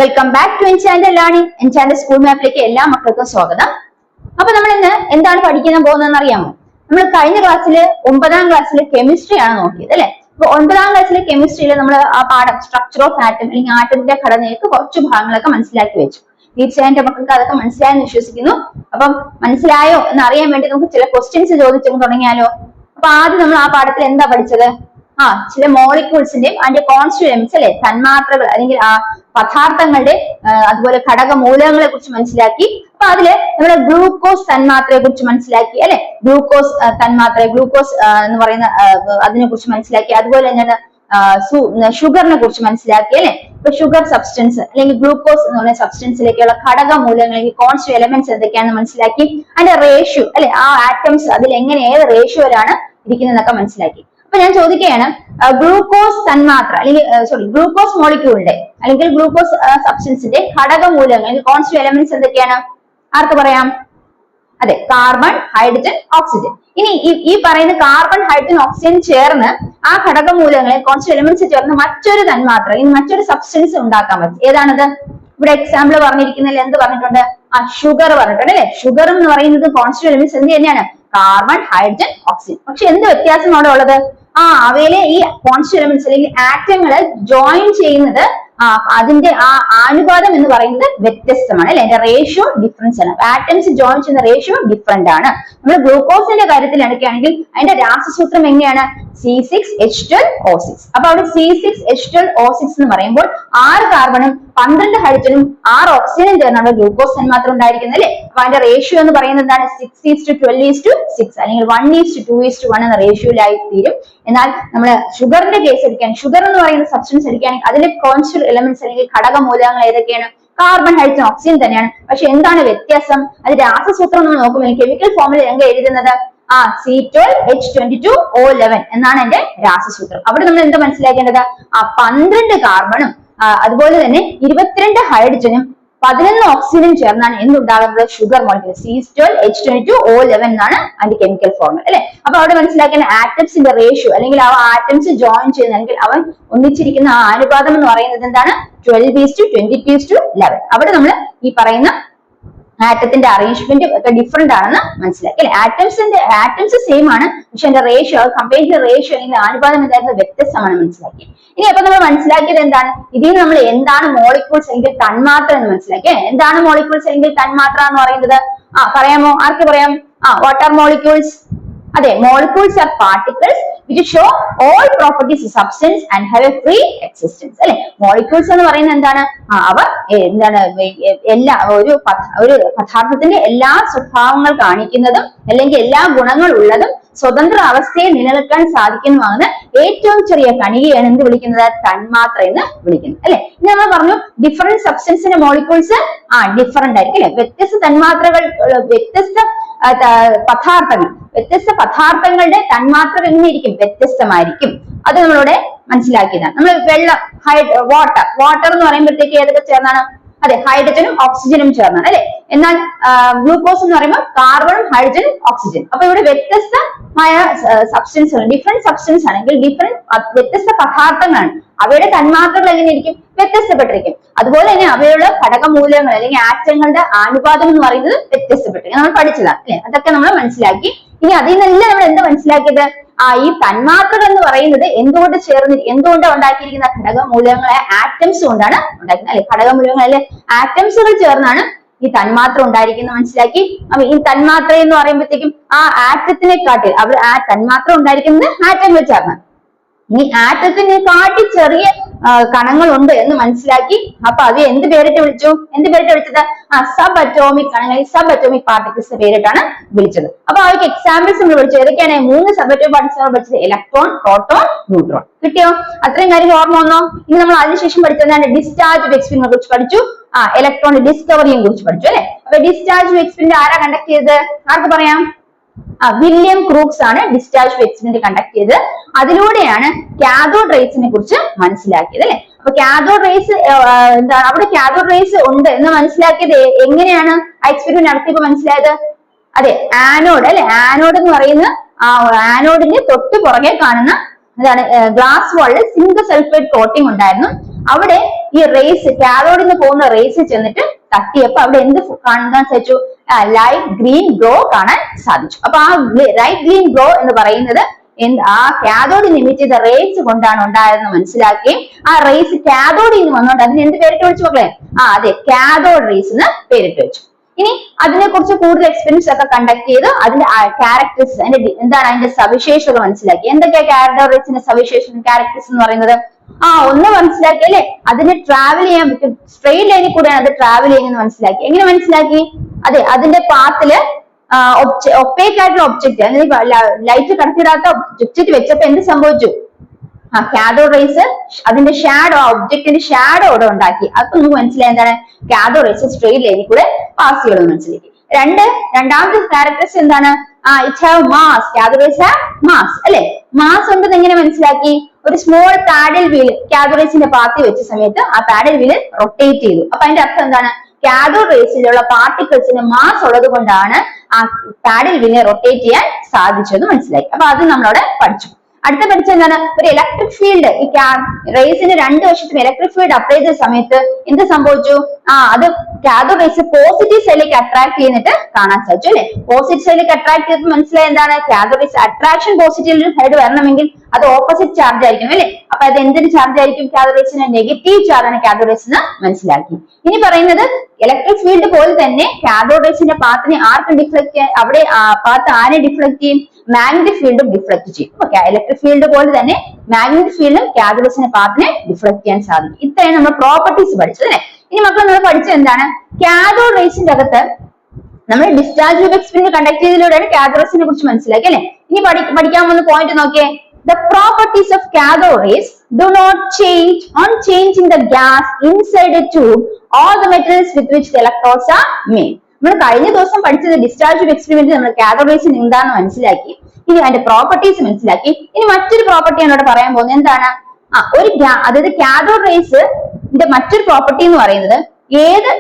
Welcome back to Enchant learning. Enchant school മാപ്പിലേക്ക് എല്ലാ മക്കൾക്കും സ്വാഗതം. അപ്പൊ നമ്മൾ ഇന്ന് എന്താണ് പഠിക്കാൻ പോകുന്നതെന്ന് അറിയാമോ? നമ്മൾ കഴിഞ്ഞ ക്ലാസ്സിൽ 9ാം ക്ലാസ്സിൽ കെമിസ്ട്രി ആണ് നോക്കിയത് അല്ലെ. അപ്പൊ 9ാം ക്ലാസ്സിലെ കെമിസ്ട്രിയിൽ നമ്മൾ ആ പാഠം സ്ട്രക്ചർ ഓഫ് ആറ്റം അല്ലെങ്കിൽ ആറ്റത്തിന്റെ ഘടനയൊക്കെ കുറച്ച് ഭാഗങ്ങളൊക്കെ മനസ്സിലാക്കി വെച്ചു. തീർച്ചയായും മക്കൾക്ക് അതൊക്കെ മനസ്സിലായെന്ന് വിശ്വസിക്കുന്നു. അപ്പം മനസ്സിലായോ എന്ന് അറിയാൻ വേണ്ടി നമുക്ക് ചില ക്വസ്റ്റ്യൻസ് ചോദിച്ചു തുടങ്ങിയാലോ? അപ്പൊ ആദ്യം നമ്മൾ ആ പാഠത്തിൽ എന്താ പഠിച്ചത്? ചില മോളിക്യൂൾസിന്റെയും അതിന്റെ കോൺസ്റ്റിറ്റ്യൂയൻസ് അല്ലെ, തന്മാത്രകൾ അല്ലെങ്കിൽ ആ പദാർത്ഥങ്ങളുടെ അതുപോലെ ഘടകമൂലകങ്ങളെ കുറിച്ച് മനസ്സിലാക്കി. അപ്പൊ അതില് നമ്മുടെ ഗ്ലൂക്കോസ് തന്മാത്രയെ കുറിച്ച് മനസ്സിലാക്കി അല്ലെ. ഗ്ലൂക്കോസ് തന്മാത്ര, ഗ്ലൂക്കോസ് എന്ന് പറയുന്ന അതിനെ കുറിച്ച് മനസ്സിലാക്കി. അതുപോലെ തന്നെയാണ് ഷുഗറിനെ കുറിച്ച് മനസ്സിലാക്കി അല്ലെ. ഇപ്പൊ ഷുഗർ സബ്സ്റ്റൻസ് അല്ലെങ്കിൽ ഗ്ലൂക്കോസ് എന്ന് പറയുന്ന സബ്സ്റ്റൻസിലേക്കുള്ള ഘടകമൂലകങ്ങൾ അല്ലെങ്കിൽ കോൺസ്റ്റിറ്റ്യൂന്റ് എലമെന്റ്സ് എന്തൊക്കെയാണെന്ന് മനസ്സിലാക്കി. അതിന്റെ റേഷ്യോ അല്ലെ, ആ ആറ്റംസ് അതിൽ എങ്ങനെ ഏത് റേഷ്യോയിലാണ് ഇരിക്കുന്നതെന്നൊക്കെ മനസ്സിലാക്കി. അപ്പൊ ഞാൻ ചോദിക്കുകയാണ്, ഗ്ലൂക്കോസ് തന്മാത്ര അല്ലെങ്കിൽ ഗ്ലൂക്കോസ് മോളിക്യൂളിന്റെ അല്ലെങ്കിൽ ഗ്ലൂക്കോസ് സബ്സ്റ്റൻസിന്റെ ഘടകമൂലകങ്ങൾ കോൺസ്റ്റിറ്റ്യൂന്റ് എലമെന്റ്സ് എന്തൊക്കെയാണ്? ആർക്ക് പറയാം? അതെ, കാർബൺ, ഹൈഡ്രജൻ, ഓക്സിജൻ. ഇനി ഈ പറയുന്ന കാർബൺ, ഹൈഡ്രജൻ, ഓക്സിജൻ ചേർന്ന് ആ ഘടകമൂലകങ്ങളെ കോൺസ്റ്റിറ്റ്യൂന്റ് എലമെന്റ്സ് ചേർന്ന് മറ്റൊരു തന്മാത്ര അല്ലെങ്കിൽ മറ്റൊരു സബ്സ്റ്റൻസ് ഉണ്ടാക്കാൻ പറ്റും. ഏതാണത്? ഇവിടെ എക്സാമ്പിൾ പറഞ്ഞിരിക്കുന്നതിൽ എന്ത് പറഞ്ഞിട്ടുണ്ട്? ഷുഗർ പറഞ്ഞിട്ടുണ്ട് അല്ലെ. ഷുഗർ എന്ന് പറയുന്നത് കോൺസ്റ്റിറ്റ്യൂന്റ് എലമെന്റ്സ് എന്ത് തന്നെയാണ്? Carbon, hydrogen, oxygen. പക്ഷെ എന്ത് വ്യത്യാസം അവിടെ ഉള്ളത്? അവയിലെ ഈ കോൺസ്റ്റിറ്റ്യൂന്റ് എലമെന്റ്സ് അല്ലെങ്കിൽ ആറ്റങ്ങള് ജോയിൻ ചെയ്യുന്നത് അതിന്റെ ആ അനുപാതം എന്ന് പറയുന്നത് വ്യത്യസ്തമാണ് അല്ലെ. അതിന്റെ റേഷ്യോ ഡിഫറൻസ് ആണ്. ആറ്റംസ് ജോയിൻ ചെയ്യുന്ന റേഷ്യോ ഡിഫറെന്റ് ആണ്. നമ്മൾ ഗ്ലൂക്കോസിന്റെ കാര്യത്തിൽ എടുക്കുകയാണെങ്കിൽ അതിന്റെ രാസസൂത്രം എങ്ങനെയാണ്? C6H12O6. അപ്പൊ അവിടെ C6H12O6 എന്ന് പറയുമ്പോൾ 6 കാർബണും 12 ഹൈഡ്രജനും 6 ഓക്സിജനും ചേർന്നാണ് ഗ്ലൂക്കോസ് തന്മാത്ര ഉണ്ടായിരിക്കുന്നത് അല്ലെ. അപ്പൊ അതിന്റെ റേഷ്യോ എന്ന് പറയുന്നത് എന്താണ്? 6:12:6 അല്ലെങ്കിൽ 1:2:1 എന്ന റേഷ്യോയിലായി തീരും. എന്നാൽ നമ്മൾ ഷുഗറിന്റെ കേസ് എടുക്കുകയാണ്, ഷുഗർ എന്ന് പറയുന്ന സബ്സ്റ്റൻസ് എടുക്കുകയാണെങ്കിൽ അതിലെ കോൺസ്റ്റിറ്റ്യൂന്റ് എലമെന്റ്സ് അല്ലെങ്കിൽ ഘടകമൂലകങ്ങൾ ഏതൊക്കെയാണ്? കാർബൺ, ഹൈഡ്രജൻ, ഓക്സിജൻ തന്നെയാണ്. പക്ഷെ എന്താണ് വ്യത്യാസം? അത് രാസസൂത്രം നമ്മൾ നോക്കുമ്പോൾ കെമിക്കൽ ഫോമിൽ എങ്ങനെ എഴുതുന്നത്? C12H22O11 എന്നാണ് എന്റെ രാസസൂത്രം. അവിടെ നമ്മൾ എന്താ മനസ്സിലാക്കേണ്ടത്? 12 കാർബണും അതുപോലെ തന്നെ 22 ഹൈഡ്രജനും 11 ഓക്സിജനും ചേർന്നാണ് എന്തുണ്ടാകുന്നത്? Sugar molecule. C12H22O11 എന്നാണ് അതിന്റെ കെമിക്കൽ ഫോർമുല അല്ലെ. അപ്പൊ അവിടെ മനസ്സിലാക്കുന്ന ആറ്റംസിന്റെ റേഷ്യോ അല്ലെങ്കിൽ ആ ആറ്റംസ് ജോയിൻ ചെയ്യുന്ന അല്ലെങ്കിൽ അവൻ ഒന്നിച്ചിരിക്കുന്ന ആ അനുപാതം എന്ന് പറയുന്നത് എന്താണ്? 12:20:11. അവിടെ നമ്മൾ ഈ പറയുന്ന ആറ്റത്തിന്റെ അറേഞ്ച്മെന്റ് ഒക്കെ ഡിഫറെന്റ് ആണെന്ന് മനസ്സിലാക്കി അല്ലെ. ആറ്റംസ് സെയിം ആണ്, പക്ഷെ അതിന്റെ റേഷ്യോ കമ്പയർ റേഷ്യോ അല്ലെങ്കിൽ അനുപാതം എന്തായിരുന്നു വ്യത്യസ്തമാണ് മനസ്സിലാക്കി. ഇനി അപ്പൊ നമ്മൾ മനസ്സിലാക്കിയത് എന്താണ്? ഇതിൽ നമ്മൾ എന്താണ് മോളിക്യൂൾസ് അല്ലെങ്കിൽ തന്മാത്ര എന്ന് മനസ്സിലാക്കി. എന്താണ് മോളിക്യൂൾസ് അല്ലെങ്കിൽ തന്മാത്ര എന്ന് പറയുന്നത്? പറയാമോ? ആർക്ക് പറയാം? What are molecules? അതെ, molecules are particles which show all properties of substance and have a free existence അല്ലെ. മോളിക്യൂൾസ് എന്ന് പറയുന്നത് എന്താണ്? അവ എന്താണ്? ഒരു പദാർത്ഥത്തിന്റെ എല്ലാ സ്വഭാവങ്ങൾ കാണിക്കുന്നതും അല്ലെങ്കിൽ എല്ലാ ഗുണങ്ങൾ ഉള്ളതും സ്വതന്ത്ര അവസ്ഥയിൽ നിലനിൽക്കാൻ സാധിക്കുന്നതുമാണ് ഏറ്റവും ചെറിയ കണികയാണ് എന്ത് വിളിക്കുന്നത്? തന്മാത്ര എന്ന് വിളിക്കുന്നത് അല്ലെ. ഇനി നമ്മൾ പറഞ്ഞു ഡിഫറെന്റ് സബ്സ്റ്റൻസിന്റെ മോളിക്യൂൾസ് ഡിഫറെന്റ് ആയിരിക്കും അല്ലെ. വ്യത്യസ്ത തന്മാത്രകൾ, വ്യത്യസ്ത പദാർത്ഥങ്ങളുടെ തന്മാത്രകൾ എങ്ങനെയിരിക്കും? വ്യത്യസ്തമായിരിക്കും. അത് നമ്മളിവിടെ മനസ്സിലാക്കിയതാണ്. നമ്മൾ വെള്ളം, വാട്ടർ എന്ന് പറയുമ്പോഴത്തേക്ക് ഏതൊക്കെ ചേർന്നാണ്? അതെ, ഹൈഡ്രജനും ഓക്സിജനും ചേർന്നാണ് അല്ലെ. എന്നാൽ ഗ്ലൂക്കോസ് എന്ന് പറയുമ്പോൾ കാർബണും ഹൈഡ്രജനും ഓക്സിജൻ. അപ്പൊ ഇവിടെ വ്യത്യസ്തമായ സബ്സ്റ്റൻസ്, ഡിഫറെന്റ് സബ്സ്റ്റൻസ് ആണെങ്കിൽ വ്യത്യസ്ത പദാർത്ഥങ്ങളാണ്. അവയുടെ തന്മാത്രകൾ എങ്ങനെയിരിക്കും? വ്യത്യസ്തപ്പെട്ടിരിക്കും. അതുപോലെ തന്നെ അവയുള്ള ഘടകമൂലകങ്ങൾ അല്ലെങ്കിൽ ആറ്റങ്ങളുടെ അനുപാതം എന്ന് പറയുന്നത് വ്യത്യസ്തപ്പെട്ടിരിക്കും. നമ്മൾ പഠിച്ചതാണ് അല്ലെ. അതൊക്കെ നമ്മൾ മനസ്സിലാക്കി. ഇനി അതിൽ നിന്നെല്ലാം നമ്മൾ എന്താ മനസ്സിലാക്കിയത്? ഈ തന്മാത്രകൾ എന്ന് പറയുന്നത് എന്തുകൊണ്ട് ഉണ്ടാക്കിയിരിക്കുന്ന ഘടകമൂലകങ്ങളെ ആറ്റംസ് കൊണ്ടാണ് ഉണ്ടാക്കുന്നത് അല്ലെ. ഘടകമൂലകങ്ങളെ ആറ്റംസുകൾ ചേർന്നാണ് ഈ തന്മാത്ര ഉണ്ടായിരിക്കുന്നത് മനസ്സിലാക്കി. അപ്പൊ ഈ തന്മാത്ര എന്ന് പറയുമ്പോഴത്തേക്കും ആ ആറ്റത്തിനെ കാട്ടി ആ തന്മാത്ര ഉണ്ടായിരിക്കുന്നത് ആറ്റങ്ങൾ ചേർന്നാണ്. ഈ ആറ്റത്തിനെ കാട്ടി ചെറിയ കണങ്ങളുണ്ട് എന്ന് മനസ്സിലാക്കി. അപ്പൊ അത് എന്ത് പേരിട്ട് വിളിച്ചു? വിളിച്ചത്? സബ് അറ്റോമിക് കണങ്ങൾ, സബ് അറ്റോമിക് പാർട്ടിക്കിൾസ് പേരിട്ടാണ് വിളിച്ചത്. അപ്പൊ അവർക്ക് എക്സാമ്പിൾസ് നമ്മൾ വിളിച്ചു. ഏതൊക്കെയാണ്? 3 സബ് അറ്റോമിക് പാർട്ടിക്കിൾസ് പഠിച്ചത്. Electron, proton, neutron. കിട്ടിയോ? അത്രയും കാര്യം ഓർമ്മ വന്നോ? ഇനി നമ്മൾ അതിനുശേഷം പഠിച്ചതാണ് ഡിസ്ചാർജ് എക്സ്പെരിമെന്റിനെ കുറിച്ച് പഠിച്ചു. ഇലക്ട്രോൺ ഡിസ്കവറിയെ കുറിച്ച് പഠിച്ചു അല്ലെ. അപ്പൊ ഡിസ്ചാർജ് എക്സ്പെരിമെന്റ് ആരാ കണ്ടക്ട് ചെയ്തത്? ആർക്ക് പറയാം? വില്യം ക്രൂക്സ് ആണ് ഡിസ്ചാർജ് എക്സ്പെരിമെന്റ് കണ്ടക്ട് ചെയ്തത്. അതിലൂടെയാണ് കാഥോഡ് റേസിനെ കുറിച്ച് മനസ്സിലാക്കിയത് അല്ലെ. അപ്പൊ കാഥോഡ് റേസ് എന്താണ്? അവിടെ കാഥോഡ് റേസ് ഉണ്ട് എന്ന് മനസ്സിലാക്കിയത് എങ്ങനെയാണ്? ആ എക്സ്പെരിമെന്റ് നടത്തിയപ്പോ മനസ്സിലായത്? അതെ, ആനോഡ് അല്ലെ. ആനോഡ് എന്ന് പറയുന്ന ആനോഡിന്റെ തൊട്ട് പുറകെ കാണുന്ന എന്താണ്? ഗ്ലാസ് വാളിൽ സിങ്ക് സൾഫേറ്റ് കോട്ടിംഗ് ഉണ്ടായിരുന്നു. അവിടെ ഈ ഈ റേസ് കാഥോഡിൽ നിന്ന് പോകുന്ന റേസ് ചെന്നിട്ട് തട്ടിയപ്പോ അവിടെ എന്ത് കാണാൻ സാധിച്ചു? ലൈറ്റ് ഗ്രീൻ ഗ്ലോ കാണാൻ സാധിച്ചു. അപ്പൊ ആ ലൈറ്റ് ഗ്രീൻ ഗ്ലോ എന്ന് പറയുന്നത് ആ കാഥോഡിൽ എമിറ്റ് ചെയ്ത റേസ് കൊണ്ടാണ് ഉണ്ടായതെന്ന് മനസ്സിലാക്കി ആ റേസ് കാഥോഡിൽ നിന്ന് വന്നുകൊണ്ട് അതിന് എന്ത് പേരിട്ട് വിളിച്ചു മക്കളെ? അതെ, കാഥോഡ് റേസ് എന്ന് പേരിട്ട് വെച്ചു. ഇനി അതിനെ കുറിച്ച് കൂടുതൽ എക്സ്പെരിമെന്റ്സ് ഒക്കെ കണ്ടക്ട് ചെയ്ത് അതിന്റെ ക്യാരക്ടേഴ്സ്, എന്താണ് അതിന്റെ സവിശേഷതകൾ മനസ്സിലാക്കി. എന്തൊക്കെയാ കാഥോഡ് റേസിന്റെ സവിശേഷത ക്യാരക്ടേഴ്സ് എന്ന് പറയുന്നത്? ഒന്ന് മനസ്സിലാക്കി അല്ലെ, അതിന് ട്രാവൽ ചെയ്യാൻ പറ്റും, സ്ട്രെയിറ്റ് ലൈനിൽ കൂടെയാണ് അത് ട്രാവൽ ചെയ്യുന്നത് മനസ്സിലാക്കി. എങ്ങനെ മനസ്സിലാക്കി? അതെ, അതിന്റെ പാത്തില് ഒപ്പേക്ക് ആയിട്ടുള്ള ഒബ്ജക്റ്റ്, ലൈറ്റ് കടത്തിയിടാത്ത ഒബ്ജക്റ്റ് വെച്ചപ്പോ എന്ത് സംഭവിച്ചു? കാഥോഡ് റേസ് അതിന്റെ ഷാഡോ, ഒബ്ജക്റ്റിന്റെ ഷാഡോ അവിടെ ഉണ്ടാക്കി. അപ്പൊ നമുക്ക് മനസ്സിലായി എന്താണ് കാഥോഡ് റേസ് സ്ട്രെയിറ്റ് ലൈനിൽ കൂടെ പാസ് ചെയ്യുന്നത് മനസ്സിലാക്കി. രണ്ടാമത്തെ ക്യാരക്ടേഴ്സ് എന്താണ്? It have mass. Cathode rays have mass അല്ലെ. മാസ് ഉണ്ടെന്ന് എങ്ങനെ മനസ്സിലാക്കി? ഒരു സ്മോൾ പാഡൽ വീൽ കാഥോഡ് റേസിന്റെ പാത്തി വെച്ച സമയത്ത് ആ പാഡൽ വീല് റൊട്ടേറ്റ് ചെയ്തു. അപ്പൊ അതിന്റെ അർത്ഥം എന്താണ്? കാഥോഡ് റേസിലുള്ള പാർട്ടിക്കിൾസിന് മാസ് ഉള്ളത് കൊണ്ടാണ് ആ പാഡൽ വീലിനെ റൊട്ടേറ്റ് ചെയ്യാൻ സാധിച്ചത് മനസ്സിലാക്കി. അപ്പൊ അത് നമ്മളവിടെ പഠിച്ചു. അടുത്ത പഠിച്ച എന്താണ്? ഒരു ഇലക്ട്രിക് ഫീൽഡ്, ഈ റേസിന് രണ്ട് വശത്തും ഇലക്ട്രിക് ഫീൽഡ് അപ്ലൈ ചെയ്ത സമയത്ത് എന്ത് സംഭവിച്ചു? അത് കാഥോഡ് റേസ് പോസിറ്റീവ് സൈഡിലേക്ക് അട്രാക്ട് ചെയ്യുന്നിട്ട് കാണാൻ സാധിച്ചു അല്ലെ. പോസിറ്റീവ് സൈഡിലേക്ക് അട്രാക്ട് ചെയ്തപ്പോൾ മനസ്സിലായി എന്താണ്? Cathode rays attraction positive side വരണമെങ്കിൽ അത് ഓപ്പോസിറ്റ് ചാർജ് ആയിരിക്കും അല്ലെ. അപ്പൊ അത് എന്തൊരു ചാർജ് ആയിരിക്കും? കാഥോഡ് റേസിന് നെഗറ്റീവ് ചാർജ് ആണ് കാഥോഡ് റേസ് എന്ന് മനസ്സിലാക്കി. ഇനി പറയുന്നത് ഇലക്ട്രിക് ഫീൽഡ് പോലെ തന്നെ കാഥോഡ് റേസിന്റെ പാത്തിനെ ആർക്കും ഡിഫ്ലക്ട് ചെയ്യാൻ, അവിടെ പാത്ത് ആരെ ഡിഫ്ലക്ട് ചെയ്യും? മാഗ്നറ്റിക് ഫീൽഡും ഡിഫ്ലക്ട് ചെയ്യും. ഓക്കെ, ഇലക്ട്രിക് ഫീൽഡ് പോലെ തന്നെ മാഗ്നറ്റിക് ഫീൽഡും കാഥോഡ് റേസിന്റെ പാത്തിനെ ഡിഫ്ലക്ട് ചെയ്യാൻ സാധിക്കും. ഇത്രയാണ് നമ്മൾ പ്രോപ്പർട്ടീസ് പഠിച്ചത് അല്ലെ. ഇനി മക്കൾ നമ്മൾ പഠിച്ചത് എന്താണ്? കാഥോഡ് റേസിന്റെ അകത്ത് നമ്മൾ ഡിസ്ചാർജ് ട്യൂബ് എക്സ്പെരിമെന്റ് കണ്ടക്ട് ചെയ്തതിലൂടെയാണ് കാഥോഡ് റേസിനെ കുറിച്ച് മനസ്സിലാക്കി അല്ലെ. ഇനി പഠിക്കാൻ പോകുന്ന പോയിന്റ് നോക്കിയേ. The properties of cathode rays do not change on changing the gas inside a tube or the metals with which the electrodes are made. നമ്മൾ കഴിഞ്ഞ ദിവസം പഠിച്ചത് ഡിസ്ചാർജ് ട്യൂബ് എക്സ്പെരിമെന്റ് നമ്മൾ കാഥോഡ് റേസ് എന്താണെന്ന് മനസ്സിലാക്കി. ഇനി അതിന്റെ പ്രോപ്പർട്ടീസ് മനസ്സിലാക്കി. ഇനി മറ്റൊരു പ്രോപ്പർട്ടി ആണ് ഇവിടെ പറയാൻ പോകുന്നത്. എന്താണ്? അതായത് കാഥോഡ് റേസിന്റെ മറ്റൊരു പ്രോപ്പർട്ടി എന്ന് പറയുന്നത് ഏത്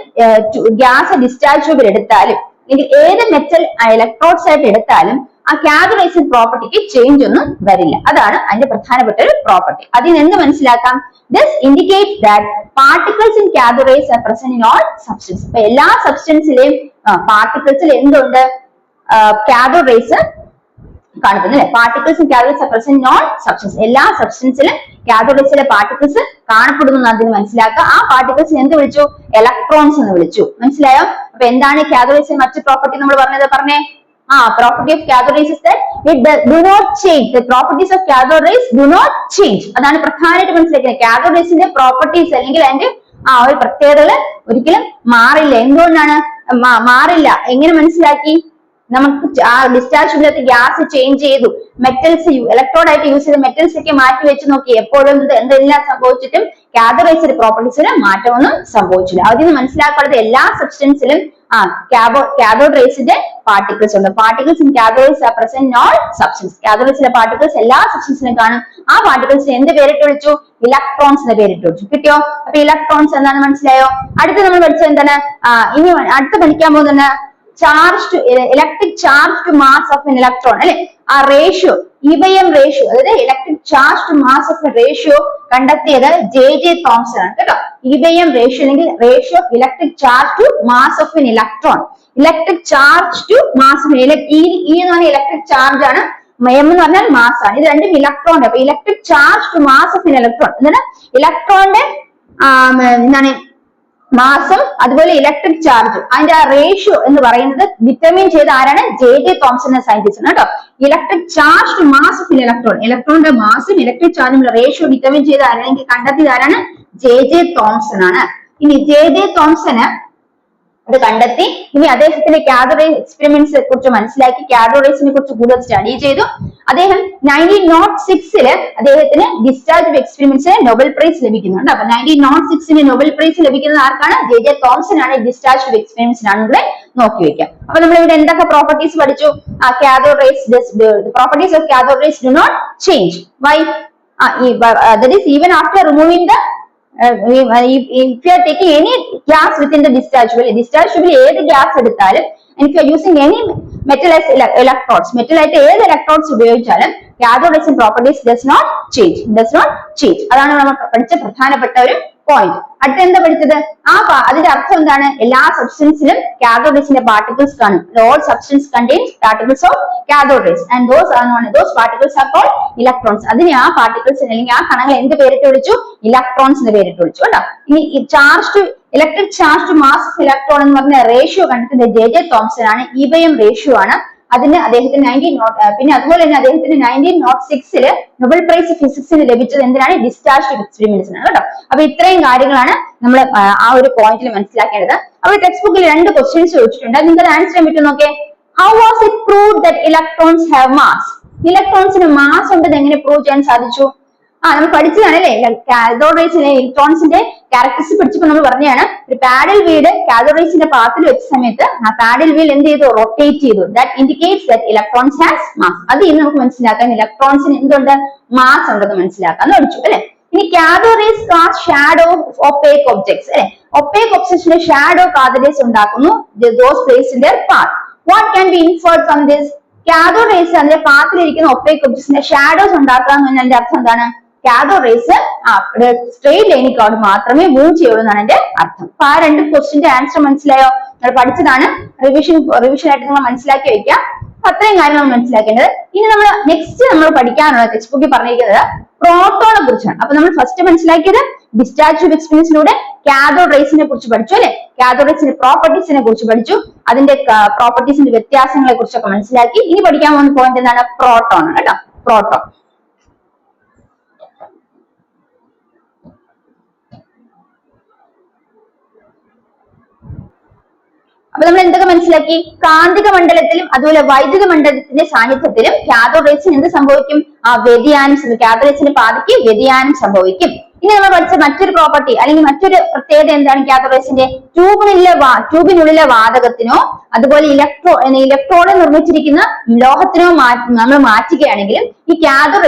ഗ്യാസ് ഡിസ്ചാർജ് ട്യൂബിൽ എടുത്താലും അല്ലെങ്കിൽ ഏത് മെറ്റൽ ഇലക്ട്രോഡ്സ് ആയിട്ട് എടുത്താലും ആ കാഥോഡ് റേസിന്റെ പ്രോപ്പർട്ടിക്ക് ചേഞ്ച് ഒന്നും വരില്ല. അതാണ് അതിന്റെ പ്രധാനപ്പെട്ട ഒരു പ്രോപ്പർട്ടി. അതിൽ നിന്ന് മനസ്സിലാക്കാം. This indicates that particles in cathode rays are present in all substances. അപ്പൊ എല്ലാ സബ്സ്റ്റൻസിലെയും പാർട്ടിക്കിൾസിൽ എന്തുണ്ട്? കാഥോഡ് റേസ് കാണുന്നു. Particles in cathode rays are present in all substance. എല്ലാ സബ്സ്റ്റൻസിലും കാഥോഡ് റേസിലെ പാർട്ടിക്കിൾസ് കാണപ്പെടുന്നു അതിന് മനസ്സിലാക്കുക. ആ പാർട്ടിക്കിൾസിന് എന്ത് വിളിച്ചു? ഇലക്ട്രോൺസ് എന്ന് വിളിച്ചു. മനസ്സിലായോ? അപ്പൊ എന്താണ് കാഥോഡ് റേസിന്റെ മറ്റു പ്രോപ്പർട്ടി നമ്മൾ പറഞ്ഞേ? property of cathode rays is that it do not change. The properties of cathode rays do not change. അതാണ് പ്രധാനമായിട്ട് മനസ്സിലാക്കുന്നത്. കാഥോഡ് റേസിന്റെ പ്രോപ്പർട്ടീസ് അല്ലെങ്കിൽ അതിന്റെ ഒരു പ്രത്യേകതകൾ ഒരിക്കലും മാറില്ല. എന്തുകൊണ്ടാണ് മാറില്ല? എങ്ങനെ മനസ്സിലാക്കി? നമുക്ക് ഡിസ്ചാർജ് ട്യൂബിലത്തെ ഗ്യാസ് ചേഞ്ച് ചെയ്തു, മെറ്റൽസ് ഇലക്ട്രോഡ് ആയിട്ട് യൂസ് ചെയ്ത മെറ്റൽസ് ഒക്കെ മാറ്റി വെച്ച് നോക്കി, എപ്പോഴും എന്തെല്ലാം സംഭവിച്ചിട്ടും കാഥോഡ് റേസിന്റെ പ്രോപ്പർട്ടീസിന് മാറ്റമൊന്നും സംഭവിച്ചില്ല. അതിന് മനസ്സിലാക്കാത്തത് എല്ലാ സബ്സ്റ്റൻസിലും കാഥോഡ് റേസിന്റെ പാർട്ടിക്കിൾസ് ഉണ്ട്. Particles in cathode rays are present in all substance. Cathode റേസിലെ പാർട്ടിക്കിൾസ് എല്ലാ സബ്സ്റ്റൻസിലും കാണും. ആ പാർട്ടിക്കിൾസിന് എന്ത് പേരിട്ട് വിളിച്ചു? ഇലക്ട്രോൺസ് എന്ന് പേരിട്ട് വിളിച്ചു. കിട്ടിയോ? അപ്പൊ ഇലക്ട്രോൺസ് എന്താണെന്ന് മനസ്സിലായോ? അടുത്ത് നമ്മൾ പഠിച്ചത് എന്താണ്? ഇനി അടുത്ത് പഠിക്കാൻ പോകുന്നത് charge to electric charge to mass of an electron അല്ലെ. ആ റേഷ്യോ ഇബിഎം റേഷ്യോ, അതായത് electric charge to mass of ratio കണ്ടെത്തിയത് ജെ തോംസൺ ആണ് കേട്ടോ. ഇബിഎം റേഷ്യോ അല്ലെങ്കിൽ ratio of electric charge to mass of an electron. Electric charge to mass of എന്ന് പറഞ്ഞാൽ electric charge ആണ്, എം എന്ന് പറഞ്ഞാൽ മാസ് ആണ്. ഇത് രണ്ടും ഇലക്ട്രോണിന്റെ. അപ്പൊ electric charge to mass of an electron എന്താണ്? ഇലക്ട്രോണിന്റെ എന്താണ് മാസും അതുപോലെ ഇലക്ട്രിക് ചാർജും അതിന്റെ ആ റേഷ്യോ എന്ന് പറയുന്നത് ഡിറ്റർമിൻ ചെയ്ത ആരാണ്? ജെ തോംസൺ എന്ന സയന്റിസ്റ്റ് ആണ് കേട്ടോ. Electric charge to mass of electron, ഇലക്ട്രോണിന്റെ മാസും ഇലക്ട്രിക് ചാർജും റേഷ്യോ ഡിറ്റർമിൻ ചെയ്ത ആരാണെങ്കിൽ കണ്ടെത്തിയത് ആരാണ്? ജെ തോംസൺ ആണ്. ഇനി ജെ തോംസന് അത് കണ്ടെത്തി. ഇനി അദ്ദേഹത്തിന്റെ കാഥോഡ് റേസ് എക്സ്പെരിമെന്റ്സിനെ കുറിച്ച് മനസ്സിലാക്കി, കാഥോഡ് റേസിനെ കുറിച്ച് കൂടുതൽ സ്റ്റഡി ചെയ്തു. അദ്ദേഹം 1906 അദ്ദേഹത്തിന് ഡിസ്ചാർജ് ട്യൂബ് എക്സ്പെരിമെന്റ്സിന് നൊബൽ പ്രൈസ് ലഭിക്കുന്നുണ്ട്. അപ്പൊ 1906 നൊബൽ പ്രൈസ് ലഭിക്കുന്നത് ആർക്കാണ്? ജെ തോംസൺ ആണ്. ഡിസ്ചാർജ് ട്യൂബ് എക്സ്പെരിമെന്റ്സിനാണ് ഇവിടെ നോക്കി വെക്കാം. അപ്പൊ നമ്മൾ ഇവിടെ എന്തൊക്കെ പ്രോപ്പർട്ടീസ് പഠിച്ചു? Cathode rays properties of cathode rays do not change. Why? that is even after removing the if you are taking any gas within the discharge tube ഏത് ഗ്യാസ് എടുത്താലും, if you are using any metal as electrodes, metal ആയിട്ട് ഏത് electrodes ഉപയോഗിച്ചാലും cathode റേസിന്റെ properties does not change. അതാണ് നമ്മൾ പഠിച്ച പ്രധാനപ്പെട്ട ഒരു പോയിന്റ്. അടുത്ത എന്താ പഠിച്ചത്? അതിന്റെ അർത്ഥം എന്താണ്? എല്ലാ സബ്സ്റ്റൻസിലും കാഥോഡ് റേസിന്റെ പാർട്ടിക്കിൾസ് കാണും. All substance contains particles of cathode race and those particles are called electrons. അതിനെ ആ പാർട്ടിക്കിൾസ് അല്ലെങ്കിൽ ആ കണങ്ങൾ എന്ത് പേരിട്ട് വിളിച്ചു? ഇലക്ട്രോൺസ് എന്ന് പേരിട്ട് വിളിച്ചു കേട്ടോ. ഇനി electric charge to mass electron എന്ന് പറഞ്ഞ റേഷ്യോ കണ്ടെത്തുന്നത് ജെ തോംസൺ ആണ്. ഇബയം റേഷ്യോ ആണ്. അതിന് അദ്ദേഹത്തിന് പിന്നെ അതുപോലെ തന്നെ അദ്ദേഹത്തിന് 1906 നൊബേൽ പ്രൈസ് ഫിസിക്സിന് ലഭിച്ചത് എന്തിനാണ്? ഡിസ്ചാർജ് എക്സ്പെരിമെന്റ്സിനാണ് കേട്ടോ. അപ്പൊ ഇത്രയും കാര്യങ്ങളാണ് നമ്മൾ ആ ഒരു പോയിന്റിൽ മനസ്സിലാക്കേണ്ടത്. അപ്പോൾ ടെക്സ്റ്റ് ബുക്കിൽ 2 ക്വസ്റ്റ്യൻസ് ചോദിച്ചിട്ടുണ്ട്. നിങ്ങൾക്ക് ആൻസർ ചെയ്യാൻ പറ്റും നോക്കേ. How was it proved that electrons have mass? ഇലക്ട്രോൺസിന് മാസ് ഉണ്ടെന്ന് എങ്ങനെ പ്രൂവ് ചെയ്യാൻ സാധിച്ചു? നമ്മൾ പഠിച്ചതാണ് അല്ലെ? കാഥോഡ് റേസിലെ ഇലക്ട്രോൺസിന്റെ ക്യാരക്ടറിസ്റ്റിക്സ് പഠിച്ചപ്പോൾ നമ്മൾ പറഞ്ഞാണ്, ഒരു പാഡൽ വീൽ കാഥോഡ് റേസിന്റെ പാത്തിൽ വെച്ച സമയത്ത് ആ പാഡൽ വീൽ എന്ത് ചെയ്തു? റൊട്ടേറ്റ് ചെയ്തു. That indicates that electrons has mass. അത് ഇന്ന് നമുക്ക് മനസ്സിലാക്കാൻ ഇലക്ട്രോൺസിന് എന്തുണ്ട്? മാസ് ഉണ്ടെന്ന് മനസ്സിലാക്കാൻ പഠിച്ചു അല്ലെ? ഇനി cathode rays cast shadow opaque objects അല്ലെ? ഒപ്പേക് ഒബ്ജക്ട്സിന്റെ ഷാഡോ കാഥോഡ് റേസ് ഉണ്ടാക്കുന്നു. Those place in their path. What can be inferred from this? Cathode rays അതിന്റെ പാത്തിലിരിക്കുന്ന ഒപ്പേക് ഒബ്ജക്ട്സിന്റെ ഷാഡോസ് ഉണ്ടാക്കുക എന്ന് പറഞ്ഞാൽ അതിന്റെ അർത്ഥം എന്താണ്? കാഥോഡ് റേസ് സ്ട്രെയിറ്റ് ലൈനിൽ മാത്രമേ മൂവ് ചെയ്യുള്ളൂ എന്നാണ് എന്റെ അർത്ഥം. അപ്പൊ ആ 2 ക്വസ്റ്റിന്റെ ആൻസർ മനസ്സിലായോ? നമ്മൾ പഠിച്ചതാണ്. റിവിഷൻ ആയിട്ട് നിങ്ങൾ മനസ്സിലാക്കി വെക്കാം. അപ്പൊ അത്രയും കാര്യങ്ങൾ മനസ്സിലാക്കേണ്ടത്. ഇനി നെക്സ്റ്റ് നമ്മൾ പഠിക്കാനുള്ള ടെക്സ്റ്റ് ബുക്കിൽ പറഞ്ഞിരിക്കുന്നത് പ്രോട്ടോണെ കുറിച്ചാണ്. അപ്പൊ നമ്മൾ ഫസ്റ്റ് മനസ്സിലാക്കിയത് ഡിസ്ചാർജ് ട്യൂബ് എക്സ്പീരിയൻസിലൂടെ കാഥോഡ് റേസിനെ കുറിച്ച് പഠിച്ചു അല്ലെ? കാഥോഡ് റേസിന്റെ പ്രോപ്പർട്ടീസിനെ കുറിച്ച് പഠിച്ചു. അതിന്റെ പ്രോപ്പർട്ടീസിന്റെ വ്യത്യാസങ്ങളെ കുറിച്ചൊക്കെ മനസ്സിലാക്കി. ഇനി പഠിക്കാൻ പോകുന്ന പോയിന്റ് എന്താണ്? പ്രോട്ടോൺ കേട്ടോ. പ്രോട്ടോൺ. അപ്പൊ നമ്മൾ എന്തൊക്കെ മനസ്സിലാക്കി? കാന്തിക മണ്ഡലത്തിലും അതുപോലെ വൈദ്യുത മണ്ഡലത്തിന്റെ സാന്നിധ്യത്തിലും കാഥോഡ് റേസിന് എന്ത് സംഭവിക്കും? വ്യതിയാനം. കാഥോഡ് റേസിന്റെ പാതയ്ക്ക് വ്യതിയാനം സംഭവിക്കും. ഇനി നമ്മൾ പഠിച്ച മറ്റൊരു പ്രോപ്പർട്ടി അല്ലെങ്കിൽ മറ്റൊരു പ്രത്യേകത എന്താണ് കാഥോഡ് റേസിന്റെ? ട്യൂബിനുള്ളിലെ വാതകത്തിനോ അതുപോലെ ഇലക്ട്രോഡ് നിർമ്മിച്ചിരിക്കുന്ന ലോഹത്തിനോ നമ്മൾ മാറ്റുകയാണെങ്കിലും ഈ കാഥോഡ്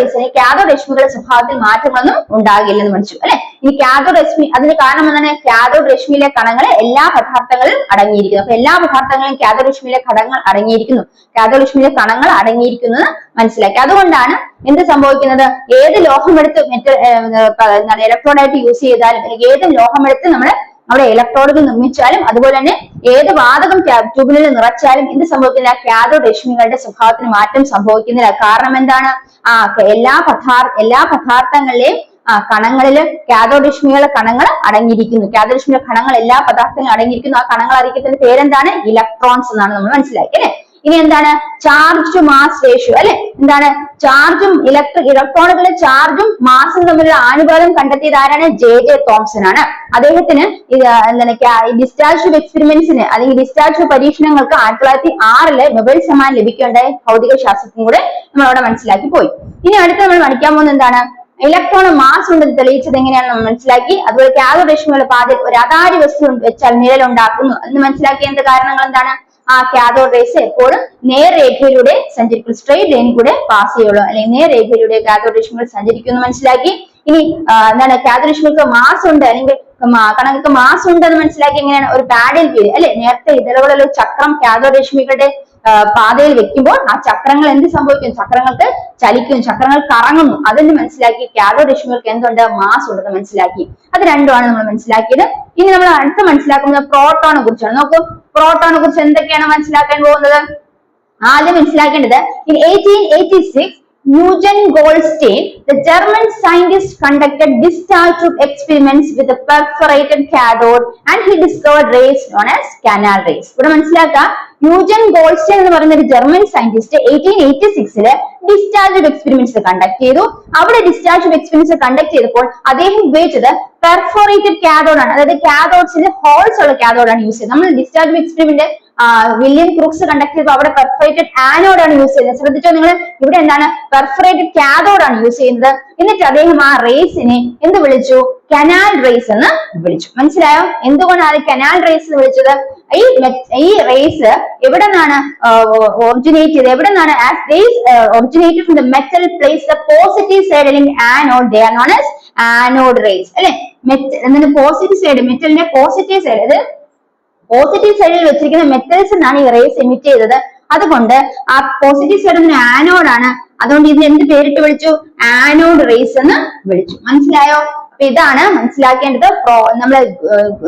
രശ്മികളുടെ സ്വഭാവത്തിൽ മാറ്റങ്ങളൊന്നും ഉണ്ടാകില്ലെന്ന് പഠിച്ചു അല്ലെ? ഇനി കാഥോഡ് രശ്മി അതിന് കാരണം എന്താണ്? കാഥോഡ് രശ്മിയിലെ കണങ്ങൾ എല്ലാ പദാർത്ഥങ്ങളിലും അടങ്ങിയിരിക്കുന്നു. അപ്പൊ എല്ലാ പദാർത്ഥങ്ങളിലും കാഥോഡ് രശ്മിയിലെ കാഥോഡ് രശ്മിയിലെ കണങ്ങൾ അടങ്ങിയിരിക്കുന്നത് മനസ്സിലാക്കി. അതുകൊണ്ടാണ് എന്ത് സംഭവിക്കുന്നത്? ഏത് ലോഹമെടുത്ത് ഇലക്ട്രോഡായിട്ട് യൂസ് ചെയ്താലും അല്ലെങ്കിൽ ഏത് ലോഹമെടുത്ത് നമ്മൾ അവിടെ ഇലക്ട്രോഡുകൾ നിർമ്മിച്ചാലും അതുപോലെ തന്നെ ഏത് വാതകം ട്യൂബിനുള്ളിൽ നിറച്ചാലും എന്ത് സംഭവിക്കില്ല? കാഥോഡ് രശ്മികളുടെ സ്വഭാവത്തിന് മാറ്റം സംഭവിക്കുന്നില്ല. കാരണം എന്താണ്? എല്ലാ പദാർത്ഥങ്ങളിലെയും കണങ്ങളില് കാഥോഡ് രശ്മികളുടെ കണങ്ങൾ അടങ്ങിയിരിക്കുന്നു. കാഥോഡ് രശ്മിയുടെ കണങ്ങൾ എല്ലാ പദാർത്ഥങ്ങളും അടങ്ങിയിരിക്കുന്നു. ആ കണങ്ങൾ അറിയിക്കുന്ന പേരെന്താണ്? ഇലക്ട്രോൺസ് എന്നാണ് നമ്മൾ മനസ്സിലാക്കി അല്ലെ? ഇനി എന്താണ്? ചാർജ് ടു മാസ് റേഷ്യോ അല്ലെ? എന്താണ്? ചാർജും ഇലക്ട്രോണുകളുടെ ചാർജും മാസും തമ്മിലുള്ള അനുപാതം കണ്ടെത്തിയത് ആരാണ്? ജെ തോംസൺ ആണ്. അദ്ദേഹത്തിന് ഡിസ്ചാർജ് ട്യൂബ് എക്സ്പെരിമെന്റ്സിന് അല്ലെങ്കിൽ ഡിസ്ചാർജ് ട്യൂബ് പരീക്ഷണങ്ങൾക്ക് 1906 നൊബേൽ സമ്മാനം ലഭിക്കുകയുണ്ടായ ഭൗതിക ശാസ്ത്രജ്ഞനും കൂടെ നമ്മൾ അവിടെ മനസ്സിലാക്കി പോയി. ഇനി അടുത്ത് നമ്മൾ പഠിക്കാൻ പോകുന്നത് എന്താണ്? ഇലക്ട്രോണ് മാസ് ഉണ്ടെന്ന് തെളിയിച്ചത് എങ്ങനെയാണെന്ന് നമ്മൾ മനസ്സിലാക്കി. അതുപോലെ കാഥോഡ് രശ്മികളുടെ പാതയിൽ ഒരു അതാര്യ വസ്തു വെച്ചാൽ നിഴലുണ്ടാക്കുന്നു എന്ന് മനസ്സിലാക്കിയ കാരണങ്ങൾ എന്താണ്? കാഥോഡ് റേസ് എപ്പോഴും നേർരേഖയിലൂടെ സഞ്ചരിക്കും. സ്ട്രെയിറ്റ് ലൈനിൽ കൂടെ പാസ് ചെയ്യുള്ളൂ അല്ലെങ്കിൽ നേർരേഖയിലൂടെ കാഥോഡ് രശ്മികൾ സഞ്ചരിക്കുമെന്ന് മനസ്സിലാക്കി. ഇനി എന്താണ്? കാഥോഡ് രശ്മികൾക്ക് മാസ് ഉണ്ട് അല്ലെങ്കിൽ കണങ്ങൾക്ക് മാസ് ഉണ്ടെന്ന് മനസ്സിലാക്കി. എങ്ങനെയാണ്? ഒരു പാഡിൽ വീൽ അല്ലെ? നേരത്തെ ഇതളുകളുള്ള ചക്രം കാഥോഡ് രശ്മികളുടെ പാതയിൽ വെക്കുമ്പോൾ ആ ചക്രങ്ങൾ എന്ത് സംഭവിക്കും? ചക്രങ്ങൾക്ക് ചലിക്കും, ചക്രങ്ങൾ കറങ്ങുന്നു. അതെന്ന് മനസ്സിലാക്കി. കാഥോഡ് രശ്മികൾക്ക് എന്തുണ്ട്? മാസ് ഉണ്ടെന്ന് മനസ്സിലാക്കി. അത് രണ്ടുമാണ് നമ്മൾ മനസ്സിലാക്കിയത്. ഇനി നമ്മൾ അടുത്ത് മനസ്സിലാക്കുന്നത് പ്രോട്ടോണെ കുറിച്ചാണ്. നോക്കൂ, പ്രോട്ടോണെ കുറിച്ച് എന്തൊക്കെയാണ് മനസ്സിലാക്കാൻ പോകുന്നത്? ആദ്യം മനസ്സിലാക്കേണ്ടത് in 1886 Eugen Goldstein, the German scientist, conducted discharge tube experiments with a perforated cathode and he discovered rays known as canal rays. ഇവിടെ മനസ്സിലാക്കുക, യൂജൻ ഗോൾഡ്സ്റ്റൈൻ എന്ന് പറയുന്ന ഒരു German scientist 1886 discharge tube experiments conduct ചെയ്തു. അവിടെ ഡിസ്ചാർജ് ട്യൂബ് എക്സ്പെരിമെന്റ്സ് കണ്ടക്ട് ചെയ്തപ്പോൾ അദ്ദേഹം ഉപയോഗിച്ചത് പെർഫോറേറ്റഡ് കാഥോഡ് ആണ്. അതായത് കാഥോഡ്സിൽ ഹോൾസ് ഉള്ള കാഥോഡ് ആണ് യൂസ് ചെയ്തത്. നമ്മൾ discharge tube experiment William Crookes conduct ചെയ്തപ്പോൾ അവിടെ പെർഫോറേറ്റഡ് ആനോഡ് ആണ് യൂസ് ചെയ്തത്. ശ്രദ്ധിച്ചോ നിങ്ങൾ? ഇവിടെ എന്താണ്? പെർഫോറേറ്റഡ് കാഥോഡ് ആണ് യൂസ് ചെയ്യുന്നത്. എന്നിട്ട് അദ്ദേഹം ആ റേസിനെ എന്ത് വിളിച്ചു? കനാൽ റേസ് എന്ന് വിളിച്ചു. മനസ്സിലായോ? എന്തുകൊണ്ടാണ് കനാൽ റേസ് എന്ന് വിളിച്ചത്? ഈ റേസ് എവിടെ നിന്നാണ് ഒറിജിനേറ്റ് ചെയ്തത്? എവിടെ നിന്നാണ്? As rays originated from the metal placed the positive side in anode, they are known as anode rays അല്ലെ? പോസിറ്റീവ് സൈഡ്, മെറ്റലിന്റെ പോസിറ്റീവ് സൈഡ്, അത് പോസിറ്റീവ് സൈഡിൽ വെച്ചിരിക്കുന്ന മെറ്റൽസ് എന്നാണ് ഈ റേസ് എമിറ്റ് ചെയ്തത്. അതുകൊണ്ട് ആ പോസിറ്റീവ് സൈഡ് ആനോഡ് ആണ്. അതുകൊണ്ട് ഇതിന് എന്ത് പേരിട്ട് വിളിച്ചു? ആനോഡ് റേസ് എന്ന് വിളിച്ചു. മനസ്സിലായോ? അപ്പൊ ഇതാണ് മനസ്സിലാക്കേണ്ടത്. നമ്മള്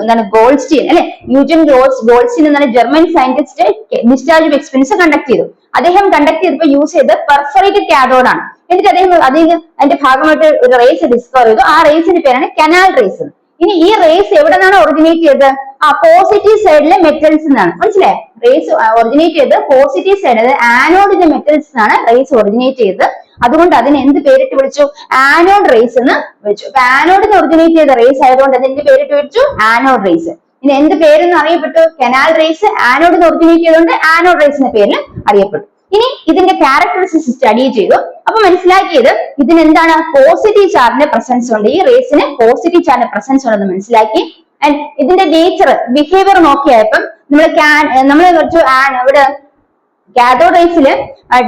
എന്താണ് ഗോൾസ്റ്റീൻ അല്ലെ, യൂജിൻ ഗോൾസ്റ്റീൻ എന്ന German scientist discharge of experiments conduct ചെയ്തു. അദ്ദേഹം കണ്ടക്ട് ചെയ്തപ്പോൾ യൂസ് ചെയ്ത് പെർഫറേറ്റഡ് കാഥോഡ് ആണ്. എന്നിട്ട് അദ്ദേഹം അതിന്റെ ഭാഗമായിട്ട് ഒരു റേസ് ഡിസ്കവർ ചെയ്തു. ആ റേസിന്റെ പേരാണ് കനാൽ റേസ്. ഇനി ഈ റേസ് എവിടെ നിന്നാണ് ഒറിജിനേറ്റ് ചെയ്തത്? ആ പോസിറ്റീവ് സൈഡിലെ മെറ്റൽസ് എന്നാണ്. മനസ്സിലായേ? റേസ് ഒറിജിനേറ്റ് ചെയ്ത് പോസിറ്റീവ് സൈഡ്, അതായത് ആനോഡിന്റെ മെറ്റൽസ് എന്നാണ് റേസ് ഒറിജിനേറ്റ് ചെയ്തത്. അതുകൊണ്ട് അതിന് എന്ത് പേരിട്ട് വിളിച്ചു? ആനോഡ് റേസ് എന്ന് വിളിച്ചു. അപ്പൊ ആനോഡിന് ഒറിജിനേറ്റ് ചെയ്ത റേസ് ആയതുകൊണ്ട് അത് എന്ത് പേരിട്ട് വിളിച്ചു? Anode rays. ഇനി എന്ത് പേരെന്ന് അറിയപ്പെട്ടു? Canal rays. ആനോഡിന് ഒറിജിനേറ്റ് ചെയ്തുകൊണ്ട് ആനോഡ് റേസ് എന്ന പേരിൽ അറിയപ്പെട്ടു. ഇനി ഇതിന്റെ ക്യാരക്ടറിസ്റ്റിക്സ് സ്റ്റഡി ചെയ്തു. അപ്പൊ മനസ്സിലാക്കിയത് ഇതിന് എന്താണ്? പോസിറ്റീവ് ചാർജിന്റെ പ്രസൻസ് ഉണ്ട്. ഈ റേസിന് പോസിറ്റീവ് ചാർജിന്റെ പ്രസൻസ് ഉണ്ടെന്ന് മനസ്സിലാക്കി. ആൻഡ് ഇതിന്റെ നേച്ചർ, ബിഹേവിയർ നോക്കിയപ്പം നമ്മൾ ഇവിടെ കാഥോഡ് റേസില്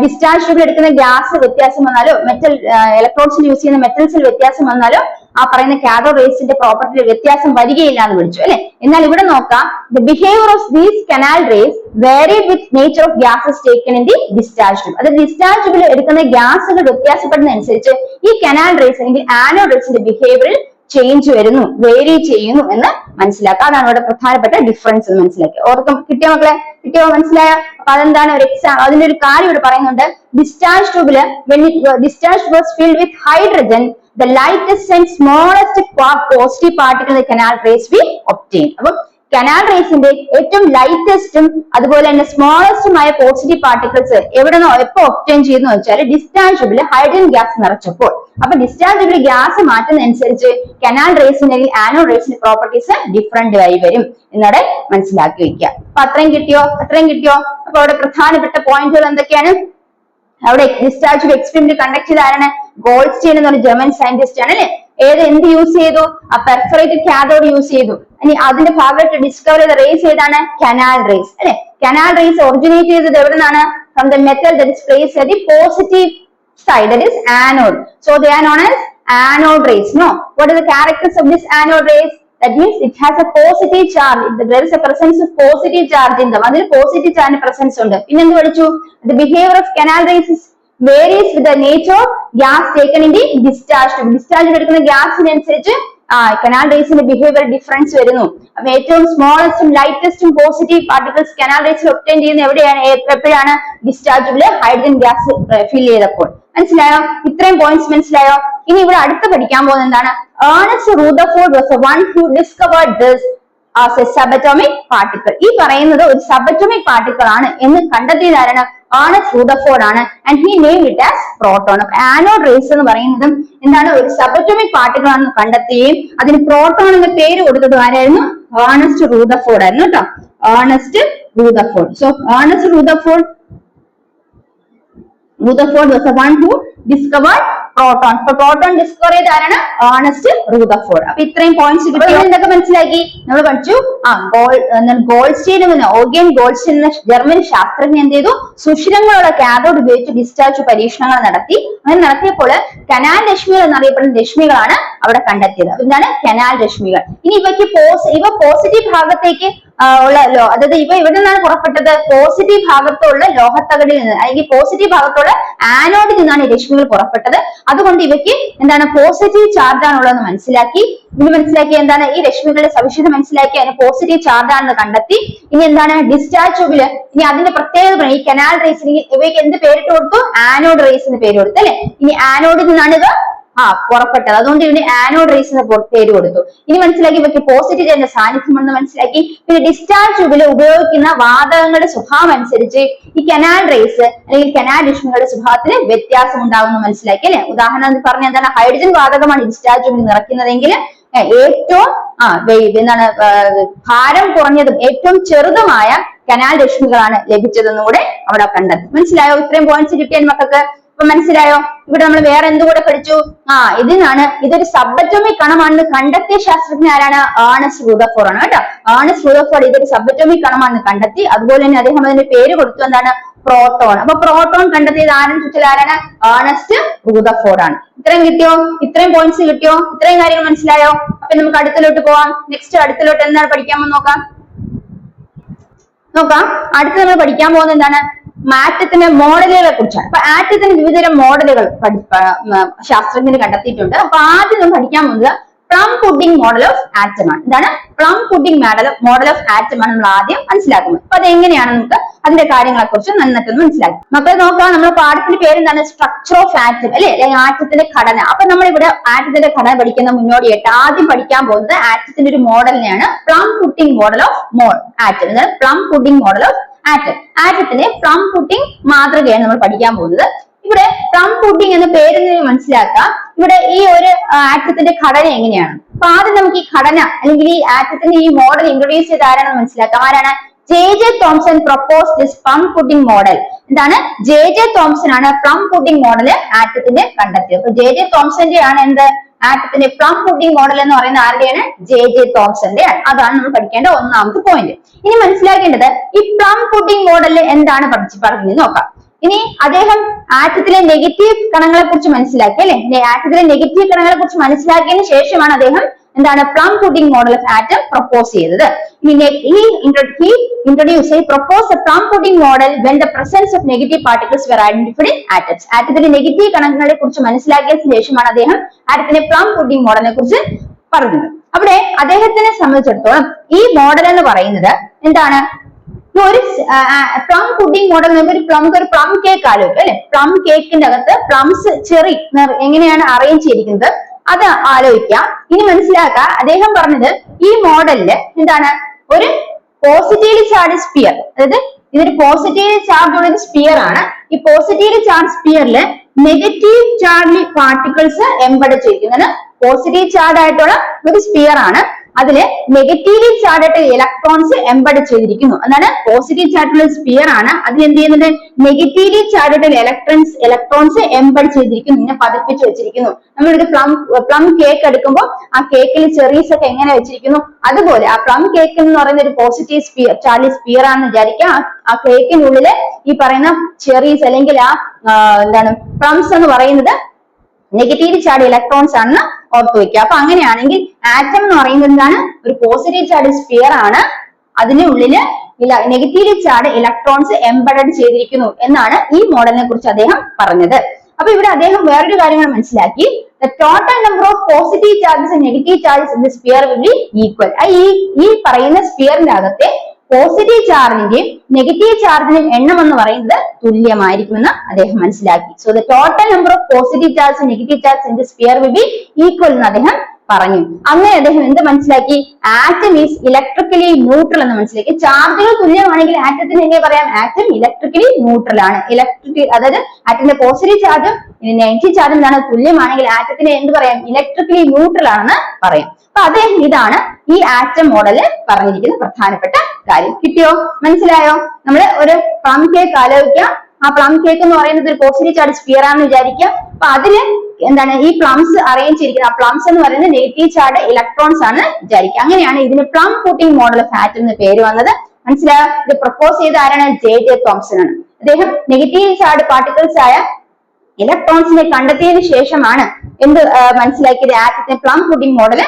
ഡിസ്ചാർജ് ട്യൂബിൽ എടുക്കുന്ന ഗ്യാസ് വ്യത്യാസം വന്നാലോ, മെറ്റൽ ഇലക്ട്രോഡ്സിൽ യൂസ് ചെയ്യുന്ന മെറ്റൽസിൽ വ്യത്യാസം വന്നാലോ ആ പറയുന്ന കാഥോഡ് റേസിന്റെ പ്രോപ്പർട്ടിയിൽ വ്യത്യാസം വരികയില്ല എന്ന് വിളിച്ചു അല്ലെ. എന്നാൽ ഇവിടെ നോക്കാം, the behaviour of these canal rays varied with nature of gases taken in the discharge tube. അത് ഡിസ്ചാർജ് ട്യൂബിൽ എടുക്കുന്ന ഗ്യാസുകൾ വ്യത്യാസപ്പെടുന്നതനുസരിച്ച് ഈ കനാൽ റേസ് അല്ലെങ്കിൽ ആനോഡ് റേസിന്റെ ബിഹേവിയറിൽ ചേഞ്ച് വരുന്നു, വേരി ചെയ്യുന്നു എന്ന് മനസ്സിലാക്കുക. അതാണ് ഇവിടെ പ്രധാനപ്പെട്ട ഡിഫറൻസ് എന്ന് മനസ്സിലാക്കി. ഓർക്കും കിട്ടിയോ മക്കളെ? കിട്ടിയോ? മനസ്സിലായ? അപ്പൊ അതെന്താണ് ഒരു എക്സാം, അതിന്റെ ഒരു കാര്യം ഇവിടെ പറയുന്നുണ്ട്. ഡിസ്ചാർജ് ട്യൂബില് discharge was filled with hydrogen, the lightest and smallest positive particle in the canal race we obtained. അപ്പൊ കനാൽ റേസിന്റെ ഏറ്റവും ലൈറ്റസ്റ്റും അതുപോലെ തന്നെ സ്മോളസ്റ്റുമായ പോസിറ്റീവ് പാർട്ടിക്കിൾസ് എവിടെന്നോ എപ്പോ ഒബ്റ്റെയിൻ ചെയ്യുന്ന വെച്ചാൽ ഡിസ്ചാർജ് ട്യൂബിൽ ഹൈഡ്രജൻ ഗ്യാസ് നിറച്ചപ്പോൾ. അപ്പൊ ഡിസ്ചാർജ് ട്യൂബിൽ ഗ്യാസ് മാറ്റുന്നതനുസരിച്ച് കനാൽ റേസിന്റെ അല്ലെങ്കിൽ ആനോഡ് റേസിന്റെ പ്രോപ്പർട്ടീസ് ഡിഫറെന്റ് ആയി വരും എന്നവിടെ മനസ്സിലാക്കി വെക്കുക. അപ്പൊ അത്രയും കിട്ടിയോ? അപ്പൊ അവിടെ പ്രധാനപ്പെട്ട പോയിന്റുകൾ എന്തൊക്കെയാണ്? അവിടെ ഡിസ്ചാർജ് എക്സ്പെരിമെന്റ് കണ്ടക്ട് ചെയ്ത ആരാണ്? ഗോൾസ്റ്റീൻ എന്ന് പറഞ്ഞ ജർമ്മൻ സയന്റിസ്റ്റ് ആണ് അല്ലെ. എന്ത് യൂസ് ചെയ്തു? ആ പെർഫറേറ്റഡ് കാഥോഡ് യൂസ് ചെയ്തു. ഇനി അതിന്റെ ഭാഗമായിട്ട് ഡിസ്കവർ ചെയ്ത റേസ് ഏതാണ്? കനാൽ റേസ് അല്ലെ. കനാൽ റേസ് ഒറിജിനേറ്റ് ചെയ്തത് എവിടെ നിന്നാണ്? From the metal that is placed at the positive side, that is anode. So they are known as anode rays. No, what are the characters of this anode rays? That means it has a positive charge. There is a presence of positive charge in them. അതിൽ positive charge presence ഉണ്ട്. പിന്നെ എന്ത് പഠിച്ചു? The behavior of canal rays varies with the nature of gas taken in the discharge tube. Discharge എടുക്കുന്ന ഗ്യാസിനനുസരിച്ച് canal റേസിന്റെ behaviour difference വരുന്നു. അപ്പൊ ഏറ്റവും സ്മോളസ്റ്റും ലൈറ്റസ്റ്റും positive particles canal റേസിൽ obtain ചെയ്യുന്ന എവിടെയാണ്? എപ്പോഴാണ്? ഡിസ്ചാർജ് ട്യൂബിൽ ഹൈഡ്രജൻ ഗ്യാസ് ഫിൽ ചെയ്തപ്പോൾ. മനസ്സിലായോ? ഇത്രയും പോയിന്റ്സ് മനസ്സിലായോ? ഇനി ഇവിടെ അടുത്ത് പഠിക്കാൻ പോകുന്നത് എന്താണ്? Ernest Rutherford was the one who discovered this as a subatomic particle. ഈ പറയുന്നത് ഒരു സബറ്റോമിക് പാർട്ടിക്കിൾ ആണ് എന്ന് കണ്ടെത്തിയത് ആരാണ്? ഏർണസ്റ്റ് റൂദർഫോർഡ് ആണ്. And he named it as proton. Anode rays എന്ന് പറയുന്നതും എന്താണ്? ഒരു സബറ്റോമിക് പാർട്ടിക്കിൾ ആണെന്ന് കണ്ടെത്തുകയും അതിന് പ്രോട്ടോൺ എന്ന പേര് കൊടുത്തത് ആരായിരുന്നു? ഏർണസ്റ്റ് റൂദർഫോർഡ് ആയിരുന്നു കേട്ടോ. Ernest Rutherford. So Ernest Rutherford was the one who discovered proton. അപ്പൊ പ്രോട്ടോൺ ഡിസ്കവർ ചെയ്ത ആരാണ്? Ernest Rutherford. അപ്പൊ ഇത്രയും പോയിന്റ്സ് കിട്ടിയോ? എന്തൊക്കെ മനസ്സിലാക്കി? നമ്മൾ പഠിച്ചു ഗോൾസ്റ്റീൻ ഓഗൻ ഗോൾസ്റ്റീൻ എന്ന ജർമ്മൻ ശാസ്ത്രജ്ഞൻ എന്ത് ചെയ്തു? സുഷിരങ്ങളുള്ള കാഥോഡ് ഉപയോഗിച്ച് ഡിസ്ചാർജ് പരീക്ഷണങ്ങൾ നടത്തി. അങ്ങനെ നടത്തിയപ്പോൾ കനാൽ രശ്മികൾ എന്നറിയപ്പെടുന്ന രശ്മികളാണ് അവിടെ കണ്ടെത്തിയത്. അപ്പൊ എന്താണ്? കനാൽ രശ്മികൾ. ഇനി ഇവ പോസിറ്റീവ് ഭാഗത്തേക്ക് ഉള്ള അതായത് ഇവ ഇവിടെ നിന്നാണ് പുറപ്പെട്ടത്? പോസിറ്റീവ് ഭാഗത്തുള്ള ലോഹത്തകടിൽ നിന്ന് അല്ലെങ്കിൽ പോസിറ്റീവ് ഭാഗത്തുള്ള ആനോഡിൽ നിന്നാണ് ഈ രശ്മികൾ പുറപ്പെട്ടത്. അതുകൊണ്ട് ഇവയ്ക്ക് എന്താണ്? പോസിറ്റീവ് ചാർജ് ആണുള്ളതെന്ന് മനസ്സിലാക്കി. ഇനി മനസ്സിലാക്കി എന്താണ്? ഈ രശ്മികളുടെ സവിശേഷത മനസ്സിലാക്കി അതിന് പോസിറ്റീവ് ചാർജ് ആണെന്ന് കണ്ടെത്തി. ഇനി എന്താണ്? ഡിസ്ചാർജ് ട്യൂബില് ഇനി അതിന്റെ പ്രത്യേകത ഈ കനാൽ റേസിന് ഇവയ്ക്ക് എന്ത് പേരിട്ട് കൊടുത്തു? ആനോഡ് റേസ് എന്ന് പേര് കൊടുത്തു അല്ലെ. ഇനി ആനോഡിൽ നിന്നാണ് ഇത് പുറപ്പെട്ടത്. അതുകൊണ്ട് ഇതിന് ആനോഡ് റേസ് എന്ന പേര് കൊടുത്തു. ഇനി മനസ്സിലാക്കി ഇവയ്ക്ക് പോസിറ്റീവ് ചാർജിന്റെ സാന്നിധ്യമെന്ന് മനസ്സിലാക്കി. പിന്നെ ഡിസ്ചാർജ് ട്യൂബിൽ ഉപയോഗിക്കുന്ന വാതകങ്ങളുടെ സ്വഭാവം അനുസരിച്ച് ഈ കനാൽ റേസ് അല്ലെങ്കിൽ കനാൽ രശ്മികളുടെ സ്വഭാവത്തിന് വ്യത്യാസം ഉണ്ടാകുമെന്ന് മനസ്സിലാക്കി അല്ലെ. ഉദാഹരണം പറഞ്ഞ എന്താണ്? ഹൈഡ്രജൻ വാതകമാണ് ഡിസ്ചാർജ് ട്യൂബിൽ നിറയ്ക്കുന്നതെങ്കിൽ ഏറ്റവും എന്താണ് ഭാരം കുറഞ്ഞതും ഏറ്റവും ചെറുതുമായ കനാൽ രശ്മികളാണ് ലഭിച്ചതെന്നും കൂടെ അവിടെ കണ്ടെത്തി. മനസ്സിലായോ? ഇത്രയും പോയിന്റ്സ് കിട്ടിയാൽ മക്കൾക്ക് അപ്പൊ മനസ്സിലായോ? ഇവിടെ നമ്മൾ വേറെ എന്തുകൂടെ പഠിച്ചു? ഇതൊരു സബറ്റോമിക് കണമാണെന്ന് കണ്ടെത്തിയ ശാസ്ത്രജ്ഞൻ ആരാണ്? ഏർണസ്റ്റ് റൂദർഫോർഡ് ആണ് കേട്ടോ. ഏർണസ്റ്റ് റൂദർഫോർഡ് ഇതൊരു സബറ്റോമിക് കണമാണെന്ന് കണ്ടെത്തി. അതുപോലെ തന്നെ അദ്ദേഹം അതിന്റെ പേര് കൊടുത്തു എന്താണ്? പ്രോട്ടോൺ. അപ്പൊ പ്രോട്ടോൺ കണ്ടെത്തിയത് ആരെന്ന് ചോദിച്ചാൽ ആരാണ്? ഏർണസ്റ്റ് റൂദർഫോർഡ് ആണ്. ഇത്രയും കിട്ടിയോ? ഇത്രയും പോയിന്റ്സ് കിട്ടിയോ? ഇത്രയും കാര്യങ്ങൾ മനസ്സിലായോ? അപ്പൊ നമുക്ക് അടുത്തിലോട്ട് പോവാം. നെക്സ്റ്റ് അടുത്തിലോട്ട് എന്താണ് പഠിക്കാമെന്ന് നോക്കാം. അടുത്ത് നമ്മൾ പഠിക്കാൻ പോകുന്നത് എന്താണ്? ആറ്റത്തിന്റെ മോഡലുകളെ കുറിച്ചാണ്. അപ്പൊ ആറ്റത്തിന് വിവിധതരം മോഡലുകൾ ശാസ്ത്രജ്ഞർ കണ്ടെത്തിയിട്ടുണ്ട്. അപ്പൊ ആദ്യം നമ്മൾ പഠിക്കാൻ പോകുന്നത് plum pudding model of atom ആണ്. എന്താണ് plum pudding model of atom ആണ് നമ്മൾ ആദ്യം മനസ്സിലാക്കുന്നത്. അപ്പൊ അത് എങ്ങനെയാണ് നമുക്ക് അതിന്റെ കാര്യങ്ങളെ കുറിച്ച് നന്നായിട്ടൊന്ന് മനസ്സിലാക്കി. മക്കളെ നോക്കാം, നമ്മുടെ പാഠത്തിന്റെ പേര് എന്താണ്? സ്ട്രക്ചർ ഓഫ് ആറ്റം അല്ലെ, അല്ലെങ്കിൽ ആറ്റത്തിന്റെ ഘടന. അപ്പൊ നമ്മൾ ഇവിടെ ആറ്റത്തിന്റെ ഘടന പഠിക്കുന്ന മുന്നോടിയായിട്ട് ആദ്യം പഠിക്കാൻ പോകുന്നത് ആറ്റത്തിന്റെ ഒരു മോഡലിനെയാണ്, plum pudding model of atom. എന്താണ് plum pudding model of atom? ആറ്റത്തിന്റെ പ്ലം പുഡിംഗ് മാതൃകയാണ് നമ്മൾ പഠിക്കാൻ പോകുന്നത്. ഇവിടെ പ്ലം പുഡിംഗ് എന്ന പേരിൽ നിന്ന് മനസ്സിലാക്കാം ഇവിടെ ഈ ഒരു ആറ്റത്തിന്റെ ഘടന എങ്ങനെയാണ്. അപ്പൊ ആദ്യം നമുക്ക് ഈ ഘടന അല്ലെങ്കിൽ ഈ ആറ്റത്തിന്റെ ഈ മോഡൽ ഇൻട്രൊഡ്യൂസ് ചെയ്ത് ആരാണെന്ന് മനസ്സിലാക്കാം. ആരാണ്? J Thomson propose this plum pudding model. എന്താണ്? ജെ തോംസൺ ആണ് പ്ലം പുഡിംഗ് മോഡൽ ആറ്റത്തിന്റെ കണ്ടെത്തിയത്. അപ്പൊ ജെ തോംസന്റെ ആണ് എന്ത് ആറ്റത്തിന്റെ പ്ലം പുഡിംഗ് മോഡൽ എന്ന് പറയുന്ന ആരുടെയാണ്? ജെ തോംസന്റെ ആണ്. അതാണ് നമ്മൾ പഠിക്കേണ്ട ഒന്നാമത്തെ പോയിന്റ്. ഇനി മനസ്സിലാക്കേണ്ടത് ഈ പ്ലം പുഡിംഗ് മോഡലിൽ എന്താണ് പറഞ്ഞത് നോക്കാം. ഇനി അദ്ദേഹം ആറ്റത്തിലെ നെഗറ്റീവ് കണങ്ങളെ കുറിച്ച് മനസ്സിലാക്കി അല്ലെ, ആറ്റത്തിലെ നെഗറ്റീവ് കണങ്ങളെ കുറിച്ച് മനസ്സിലാക്കിയതിനു ശേഷമാണ് അദ്ദേഹം എന്താണ് plum pudding model of atom propose ചെയ്തത്. Propose a plum pudding model when the presence of negative particles were identified in atoms. ആറ്റത്തിലെ നെഗറ്റീവ് കണങ്ങളെ കുറിച്ച് മനസ്സിലാക്കിയതിനു ശേഷമാണ് അദ്ദേഹം ആറ്റത്തിലെ പ്ലം പുഡിംഗ് മോഡലിനെ കുറിച്ച് പറഞ്ഞത്. അവിടെ അദ്ദേഹത്തിനെ സംബന്ധിച്ചിടത്തോളം ഈ മോഡൽ എന്ന് പറയുന്നത് എന്താണ്? ഒരു പ്ലം പുഡിംഗ് മോഡൽ നമുക്ക് ഒരു പ്ലം കേക്ക് ആലോചിക്കും അല്ലെ. പ്ലം കേക്കിന്റെ അകത്ത് പ്ലംസ് ചെറി എങ്ങനെയാണ് അറേഞ്ച് ചെയ്തിരിക്കുന്നത് അത് ആലോചിക്കാം. ഇനി മനസ്സിലാക്കുക, അദ്ദേഹം പറഞ്ഞത് ഈ മോഡലില് എന്താണ് ഒരു പോസിറ്റീവ്ലി ചാർജ് സ്പിയർ, അതായത് ഇതൊരു പോസിറ്റീവ് ചാർജ് ഉള്ള ഒരു സ്പിയർ ആണ്. ഈ പോസിറ്റീവ് ചാർജ് സ്പിയറിൽ നെഗറ്റീവ് ചാർജ് പാർട്ടിക്കിൾസ് എംബഡ് ചെയ്തിരിക്കുന്നത്. പോസിറ്റീവ് ചാർജ് ആയിട്ടുള്ള ഒരു സ്പിയർ ആണ്, അതില് നെഗറ്റീവ്ലി ചാർജ് ആയിട്ട് ഇലക്ട്രോൺസ് എംബഡ് ചെയ്തിരിക്കുന്നു. എന്താണ്? പോസിറ്റീവ് ചാർജുള്ള സ്പിയർ ആണ്, അതിൽ എന്ത് ചെയ്യുന്നുണ്ട്? നെഗറ്റീവ്ലി ചാർജ് ആയിട്ട് ഇലക്ട്രോൺസ് എംബഡ് ചെയ്തിരിക്കുന്നു, ഇങ്ങനെ പതിപ്പിച്ച് വെച്ചിരിക്കുന്നു. നമ്മളൊരു പ്ലം കേക്ക് എടുക്കുമ്പോൾ ആ കേക്കിൽ ചെറീസ് ഒക്കെ എങ്ങനെ വെച്ചിരിക്കുന്നു, അതുപോലെ ആ പ്ലം കേക്ക് എന്ന് പറയുന്ന ഒരു പോസിറ്റീവ് ചാർജ് സ്പിയർ ആണെന്ന് വിചാരിക്കാം. ആ കേക്കിനുള്ളില് ഈ പറയുന്ന ചെറീസ് അല്ലെങ്കിൽ എന്താണ് പ്ലംസ് എന്ന് പറയുന്നത് നെഗറ്റീവ് ചാർജ് ഇലക്ട്രോൺസ് ആണെന്ന് ഓർത്തു വെക്കുക. അപ്പൊ അങ്ങനെയാണെങ്കിൽ ആറ്റം എന്ന് പറയുന്നത് എന്താണ്? ഒരു പോസിറ്റീവ് ചാർജ് സ്പിയർ ആണ്, അതിനുള്ളില് നെഗറ്റീവ് ചാർജ് ഇലക്ട്രോൺസ് എംബഡഡ് ചെയ്തിരിക്കുന്നു എന്നാണ് ഈ മോഡലിനെ കുറിച്ച് അദ്ദേഹം പറഞ്ഞത്. അപ്പൊ ഇവിടെ അദ്ദേഹം വേറൊരു കാര്യങ്ങൾ മനസ്സിലാക്കി, the total number of positive charges and negative charges in the sphere will be equal. ഈ പറയുന്ന സ്പിയറിന്റെ അകത്തെ പോസിറ്റീവ് ചാർജിന്റെയും നെഗറ്റീവ് ചാർജിന്റെയും എണ്ണം എന്ന് പറയുന്നത് തുല്യമായിരിക്കുമെന്ന് അദ്ദേഹം മനസ്സിലാക്കി. So the total number of positive charge and negative charge in the sphere will be equal എന്ന് അദ്ദേഹം പറഞ്ഞു. അങ്ങനെ അദ്ദേഹം എന്ത് മനസ്സിലാക്കി? ആറ്റം ഈസ് ഇലക്ട്രിക്കലി ന്യൂട്രൽ എന്ന് മനസ്സിലാക്കി. ചാർജുകൾ തുല്യമാണെങ്കിൽ ആറ്റത്തിന് എങ്ങനെ പറയാം? ആറ്റം ഇലക്ട്രിക്കലി ന്യൂട്രൽ ആണ്. അതായത് ആറ്റത്തിന്റെ പോസിറ്റീവ് ചാർജും നെഗറ്റീവ് ചാർജും എന്താണ് തുല്യമാണെങ്കിൽ ആറ്റത്തിന് എന്ത് പറയാം? ഇലക്ട്രിക്കലി ന്യൂട്രൽ ആണെന്ന് പറയാം. അപ്പൊ അദ്ദേഹം ഇതാണ് ഈ ആറ്റം മോഡലിൽ പറഞ്ഞിരിക്കുന്ന പ്രധാനപ്പെട്ട കാര്യം. കിട്ടിയോ? മനസ്സിലായോ? നമ്മള് ഒരു പ്ലം കേക്ക് ആലോചിക്കാം. ആ പ്ലം കേക്ക് എന്ന് പറയുന്നത് ഒരു പോസിറ്റീവ് ചാർജ് സ്പിയർ ആണെന്ന് വിചാരിക്കുക. അപ്പൊ അതില് എന്താണ് ഈ പ്ലംസ് അറേഞ്ച് ചെയ്തിരിക്കുന്നത്? ആ പ്ലംസ് എന്ന് പറയുന്നത് നെഗറ്റീവ് ചാർജ് ഇലക്ട്രോൺസ് ആണ് വിചാരിക്കുക. അങ്ങനെയാണ് ഇതിന് plum pudding model of atom എന്ന് പേര് വന്നത്. മനസ്സിലായോ? ഇത് പ്രപ്പോസ് ചെയ്ത ആരാണ്? ജെ തോംസൺ ആണ്. അദ്ദേഹം നെഗറ്റീവ് ചാർജ് പാർട്ടിക്കിൾസ് ആയ ഇലക്ട്രോൺസിനെ കണ്ടെത്തിയതിനു ശേഷമാണ് എന്ത് മനസ്സിലാക്കിയത്? ആറ്റത്തിന്റെ പ്ലം പുഡിംഗ് മോഡല്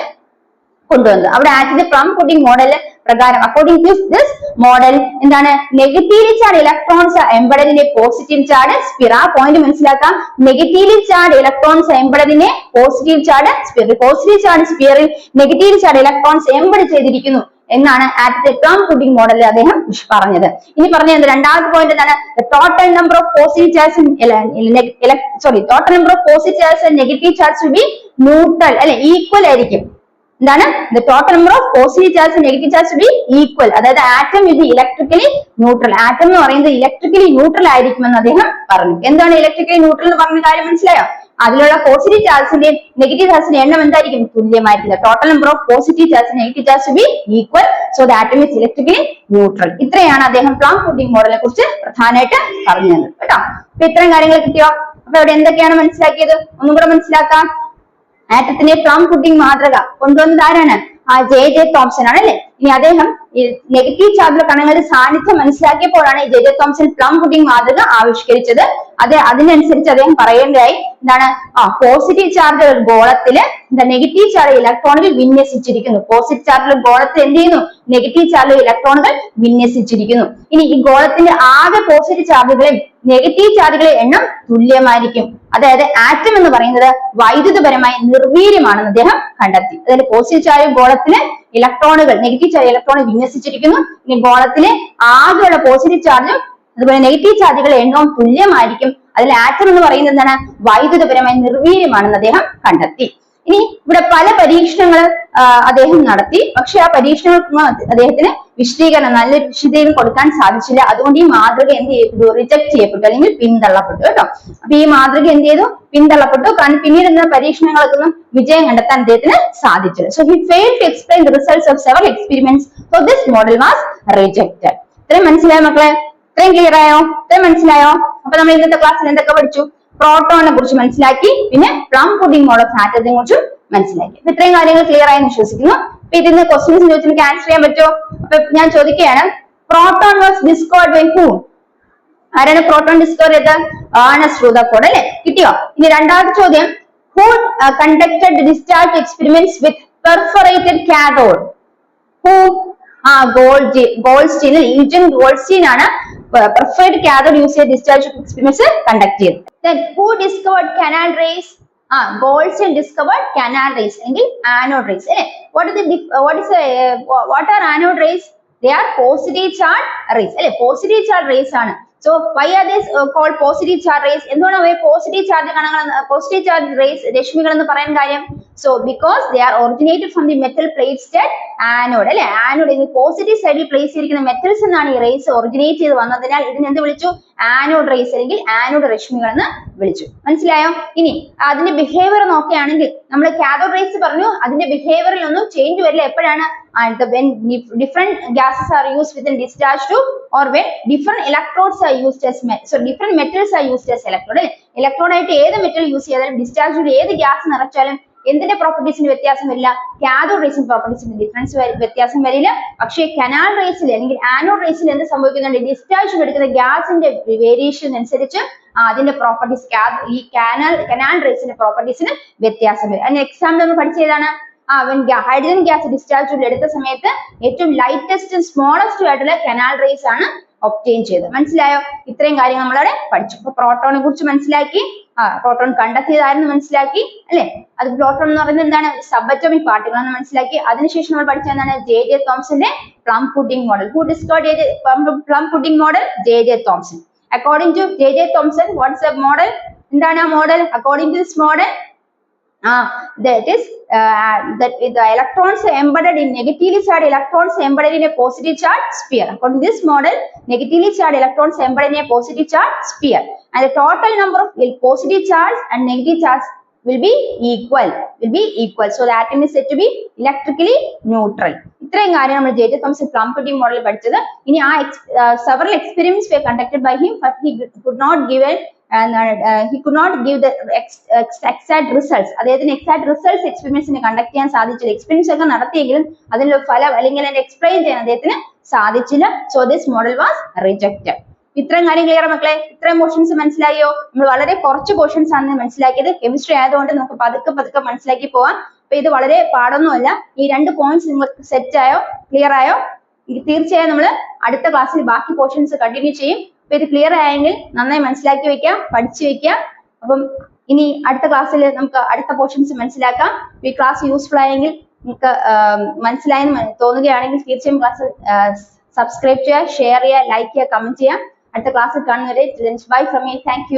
കൊണ്ടുവന്നത്. അവിടെ ആറ്റത്തിന്റെ പ്ലം പുഡിംഗ് മോഡല് പ്രകാരം അക്കോർഡിംഗ് ടു ദിസ് മോഡൽ എന്താണ്? നെഗറ്റീവ് ചാർജ് ഇലക്ട്രോൺസ് എംബഡഡിനെ പോസിറ്റീവ് ചാർജ് സ്പിയർ. ആ പോയിന്റ് മനസ്സിലാക്കാം. നെഗറ്റീവ് ചാർജ് ഇലക്ട്രോൺസ് എംബഡഡിനെ positive charge sphere. Positive charge സ്പിയറിൽ നെഗറ്റീവ് ചാർജ് ഇലക്ട്രോൺസ് എംബഡ് ചെയ്തിരിക്കുന്നു എന്നാണ് ആറ്റത്തെ പ്ലം പുഡിംഗ് മോഡലിൽ അദ്ദേഹം പറഞ്ഞത്. ഇനി പറഞ്ഞത് രണ്ടാമത്തെ പോയിന്റ് എന്താണ്? Total number of positive charge total number of positive charge and negative charge will be neutral അല്ലെ, ഈക്വൽ ആയിരിക്കും. എന്താണ്? the total number of positive charge and negative charge will be equal. അതായത് ആറ്റം ഇത് electrically neutral. Atom എന്ന് പറയുന്നത് electrically neutral ആയിരിക്കുമെന്ന് അദ്ദേഹം പറഞ്ഞു. എന്താണ് ഇലക്ട്രിക്കലി ന്യൂട്രൽ എന്ന് പറഞ്ഞ കാര്യം മനസ്സിലായോ? അതിലുള്ള പോസിറ്റീവ് ചാർജിന്റെയും നെഗറ്റീവ് ചാർജിന്റെ എണ്ണം എന്തായിരിക്കും? തുല്യമായിരിക്കും. Total number of positive charge and negative charge will be equal. So the atom is electrically neutral. ഇത്രയാണ് അദ്ദേഹം പ്ലം പുഡിംഗ് മോഡലിനെ കുറിച്ച് പ്രധാനമായിട്ട് പറഞ്ഞു തന്നത് കേട്ടോ. അപ്പൊ ഇത്രയും കാര്യങ്ങൾ കിട്ടിയോ? അപ്പൊ ഇവിടെ എന്തൊക്കെയാണ് മനസ്സിലാക്കിയത്? ഒന്നും കൂടെ മനസ്സിലാക്കാം. ആറ്റത്തിന്റെ പ്ലം പുഡിംഗ് മാതൃക കൊണ്ടുവന്നത് ആരാണ്? ജെ തോംസൺ ആണ് അല്ലെ. ഇനി അദ്ദേഹം നെഗറ്റീവ് ചാർജുള്ള കണങ്ങളുടെ സാന്നിധ്യം മനസ്സിലാക്കിയപ്പോഴാണ് ഈ ജെ തോംസൺ പ്ലം പുഡിംഗ് മാതൃക ആവിഷ്കരിച്ചത്. അതിനനുസരിച്ച് അദ്ദേഹം പറയേണ്ടതായി എന്താണ്? പോസിറ്റീവ് ചാർജ് ഗോളത്തില് നെഗറ്റീവ് ചാർജ് ഇലക്ട്രോണുകൾ വിന്യസിച്ചിരിക്കുന്നു. പോസിറ്റീവ് ചാർജ് ഗോളത്തിൽ എന്ത് ചെയ്യുന്നു? നെഗറ്റീവ് ചാർജ് ഇലക്ട്രോണുകൾ വിന്യസിച്ചിരിക്കുന്നു. ഇനി ഈ ഗോളത്തിന്റെ ആകെ പോസിറ്റീവ് ചാർജുകളെ നെഗറ്റീവ് ചാർജുകളുടെ എണ്ണം തുല്യമായിരിക്കും. അതായത് ആറ്റം എന്ന് പറയുന്നത് വൈദ്യുതപരമായി നിർവീര്യമാണെന്ന് അദ്ദേഹം കണ്ടെത്തി. അതായത് പോസിറ്റീവ് ചാർജ് ഗോളത്തില് ഇലക്ട്രോണുകൾ നെഗറ്റീവ് ചാർജ് ഇലക്ട്രോൺ വിന്യസിച്ചിരിക്കുന്നു. ഇനി ഗോളത്തിലെ ആകെയുള്ള പോസിറ്റീവ് ചാർജും അതുപോലെ നെഗറ്റീവ് ചാർജുകളുടെ എണ്ണവും തുല്യമായിരിക്കും. അതിൽ ആറ്റം എന്ന് പറയുന്നത് എന്താണ്? വൈദ്യുതപരമായി നിർവീര്യമാണെന്ന് അദ്ദേഹം കണ്ടെത്തി. ഇനി ഇവിടെ പല പരീക്ഷണങ്ങൾ അദ്ദേഹം നടത്തി. പക്ഷെ ആ പരീക്ഷണങ്ങൾക്ക് അദ്ദേഹത്തിന് നല്ലൊരു വിശദീകരണം കൊടുക്കാൻ സാധിച്ചില്ല. അതുകൊണ്ട് ഈ മാതൃക എന്ത് ചെയ്യപ്പെട്ടു? റിജക്ട് ചെയ്യപ്പെട്ടു, അല്ലെങ്കിൽ പിന്തള്ളപ്പെട്ടു കേട്ടോ. അപ്പൊ ഈ മാതൃക എന്ത് ചെയ്തു? പിന്തള്ളപ്പെട്ടു. കാരണം പിന്നീട് എന്ന പരീക്ഷണങ്ങൾക്കൊന്നും വിജയം കണ്ടെത്താൻ അദ്ദേഹത്തിന് സാധിച്ചില്ല. So he failed to explain the results of several experiments. So this model was rejected. ഇത്രയും മനസ്സിലായോ മക്കളെ? ഇത്രയും ക്ലിയർ ആയോ? ഇത്രയും മനസ്സിലായോ? അപ്പൊ നമ്മൾ ഇന്നത്തെ ക്ലാസ്സിൽ എന്തൊക്കെ പഠിച്ചു? പ്രോട്ടോണിനെ കുറിച്ച് മനസ്സിലാക്കി, പിന്നെ പ്ലം പുഡിംഗ് മോഡ് ഓഫ് ആറ്റത്തിനെ കുറിച്ചും മനസ്സിലാക്കി. അപ്പൊ ഇത്രയും കാര്യങ്ങൾ ക്ലിയർ ആയെന്ന് വിശ്വസിക്കുന്നു. അപ്പൊ ഇതിന് ക്വസ്റ്റ്യൻസ് ചോദിച്ചാൽ നിങ്ങൾക്ക് ആൻസർ ചെയ്യാൻ പറ്റുമോ? അപ്പൊ ഞാൻ ചോദിക്കുകയാണ്, proton was discovered by whom? ആരാണ് പ്രോട്ടോൺ ഡിസ്കവർ ചെയ്തത്? ഏർണസ്റ്റ് റൂദർഫോർഡ് അല്ലെ? കിട്ടിയോ? ഇനി രണ്ടാമത്തെ ചോദ്യം, who conducted discharge experiments with perforated cathode? Who? Goldstein, Eugen Goldstein ആണ് പെർഫറേറ്റഡ് കാഥോഡ് യൂസ് ചെയ്ത് ഡിസ്ചാർജ് എക്സ്പെരിമെന്റ്സ് കണ്ടക്ട് ചെയ്തത്. Then who discovered canal rays? Goldstein discovered canal rays, അല്ലെങ്കിൽ anode rays. What are anode rays? They are positive charge rays. Positive charge rays ആണ്. So why are they called positive charge rays? എന്തുകൊണ്ടാണ് അവയെ positive charge rays രശ്മികൾ എന്ന് പറയാൻ കാര്യം? So because they are originated from the metal plates at anode. അല്ലെ? Anode positive സൈഡിൽ place ചെയ്തിരിക്കുന്ന മെറ്റൽസ് എന്നാണ് ഈ റേസ് ഒറിജിനേറ്റ് ചെയ്ത് വന്നതിനാൽ ഇതിന് എന്ത് വിളിച്ചു? ആനോഡ് റേസ്, അല്ലെങ്കിൽ ആനോഡ് രശ്മികൾ എന്ന് വിളിച്ചു. മനസ്സിലായോ? ഇനി അതിന്റെ ബിഹേവിയർ നോക്കുകയാണെങ്കിൽ നമ്മൾ കാഥോഡ് റേസ് പറഞ്ഞു, അതിന്റെ ബിഹേവിയറിൽ ഒന്നും ചേഞ്ച് വരില്ല. എപ്പോഴാണ്? when different gases are used within discharge tube, or when different electrodes are used as different metals are used as electrode. Electrode ആയിട്ട് ഏത് മെറ്റൽ യൂസ് ചെയ്താലും ഡിസ്ചാർജിൽ ഏത് ഗ്യാസ് നിറച്ചാലും എന്തിന്റെ പ്രോപ്പർട്ടീസിന് വ്യത്യാസം വരില്ല? കാഥോഡ് റേസിന്റെ പ്രോപ്പർട്ടീസിന്റെ വ്യത്യാസം വരില്ല. പക്ഷേ കനാൽ റേസിൽ അല്ലെങ്കിൽ ആനോഡ് റേസിൽ എന്ത് സംഭവിക്കുന്നുണ്ട്? ഡിസ്ചാർജ് എടുക്കുന്ന ഗ്യാസിന്റെ വേരിയേഷൻ അനുസരിച്ച് അതിന്റെ പ്രോപ്പർട്ടീസ് ഈ കനാൽ റേസിന്റെ പ്രോപ്പർട്ടീസിന് വ്യത്യാസം വരും. അതിന് എക്സാമ്പിൾ നമ്മൾ പഠിച്ചതാണ്, ഹൈഡ്രജൻ ഗ്യാസ് ഡിസ്ചാർജ് എടുത്ത സമയത്ത് ഏറ്റവും ലൈറ്റസ്റ്റ് സ്മോളസ്റ്റ് ആയിട്ടുള്ള കനാൽ റേസ് ആണ് ഒബ്റ്റെയിൻ ചെയ്തത്. മനസ്സിലായോ? ഇത്രയും കാര്യങ്ങൾ നമ്മളവിടെ പഠിച്ചു. അപ്പൊ പ്രോട്ടോണിനെ കുറിച്ച് മനസ്സിലാക്കി, പ്രോട്ടോൺ കണ്ടെത്തിയതായിരുന്നു മനസ്സിലാക്കി അല്ലെ? അത് പ്രോട്ടോൺ എന്ന് പറയുന്നത് എന്താണ്? സബറ്റോമിക് പാർട്ടിക്കിൾ എന്ന് മനസ്സിലാക്കി. അതിനുശേഷം നമ്മൾ പഠിച്ച എന്താണ്? J.J. തോംസന്റെ plum pudding model. Who discovered plum pudding model? J.J. Thomson. According to J.J. Thomson, what's the model? എന്താണ് ആ model? According to this model, that is that the electrons embedded in negatively charged electrons embedded in a positive charged sphere. According to this model, negatively charged electrons embedded in a positive charged sphere, and the total number of positive charge and negative charge will be equal. So the atom is said to be electrically neutral. ഇത്രയും കാര്യം നമ്മൾ J.J. Thomson plum pudding model പഠിച്ചത്. ഇനി several experiments were conducted by him, but he could not give the exact results. അദ്ദേഹത്തിന് exact results എക്സ്പെരിമെന്റ്സിനെ conduct ചെയ്യാൻ സാധിച്ചില്ല. Experiments ഒക്കെ നടത്തിയെങ്കിലും അതിന്റെ ഫലം അല്ലെങ്കിൽ അതിനെ എക്സ്പ്ലെയിൻ ചെയ്യാൻ അദ്ദേഹത്തിന് സാധിച്ചില്ല. So this model was rejected. ഇത്രയും കാര്യം ക്ലിയർ മക്കളെ? ഇത്രയും പോർഷൻസ് മനസ്സിലായോ? നമ്മൾ വളരെ കുറച്ച് പോർഷൻസ് ആണ് മനസ്സിലാക്കിയത്. കെമിസ്ട്രി ആയതുകൊണ്ട് നമുക്ക് പതുക്കെ മനസ്സിലാക്കി പോവാം. അപ്പൊ ഇത് വളരെ പാടൊന്നുമല്ല. ഈ 2 പോയിന്റ്സ് നിങ്ങൾക്ക് സെറ്റ് ആയോ? ക്ലിയർ ആയോ? തീർച്ചയായും നമ്മൾ അടുത്ത ക്ലാസ്സിൽ ബാക്കി പോർഷൻസ് കണ്ടിന്യൂ ചെയ്യും. അപ്പൊ ഇത് ക്ലിയർ ആയെങ്കിൽ നന്നായി മനസ്സിലാക്കി വെക്കാം, പഠിച്ചു വെക്കാം. അപ്പം ഇനി അടുത്ത ക്ലാസ്സിൽ നമുക്ക് അടുത്ത പോർഷൻസ് മനസ്സിലാക്കാം. ഈ ക്ലാസ് യൂസ്ഫുൾ ആയെങ്കിൽ നിങ്ങൾക്ക് മനസ്സിലായെന്ന് തോന്നുകയാണെങ്കിൽ തീർച്ചയായും ക്ലാസ് സബ്സ്ക്രൈബ് ചെയ്യുക, ഷെയർ ചെയ്യുക, ലൈക്ക് ചെയ്യുക, കമന്റ് ചെയ്യുക. അടുത്ത ക്ലാസ്സിൽ കാണുന്നവരെ bye from me. Thank you.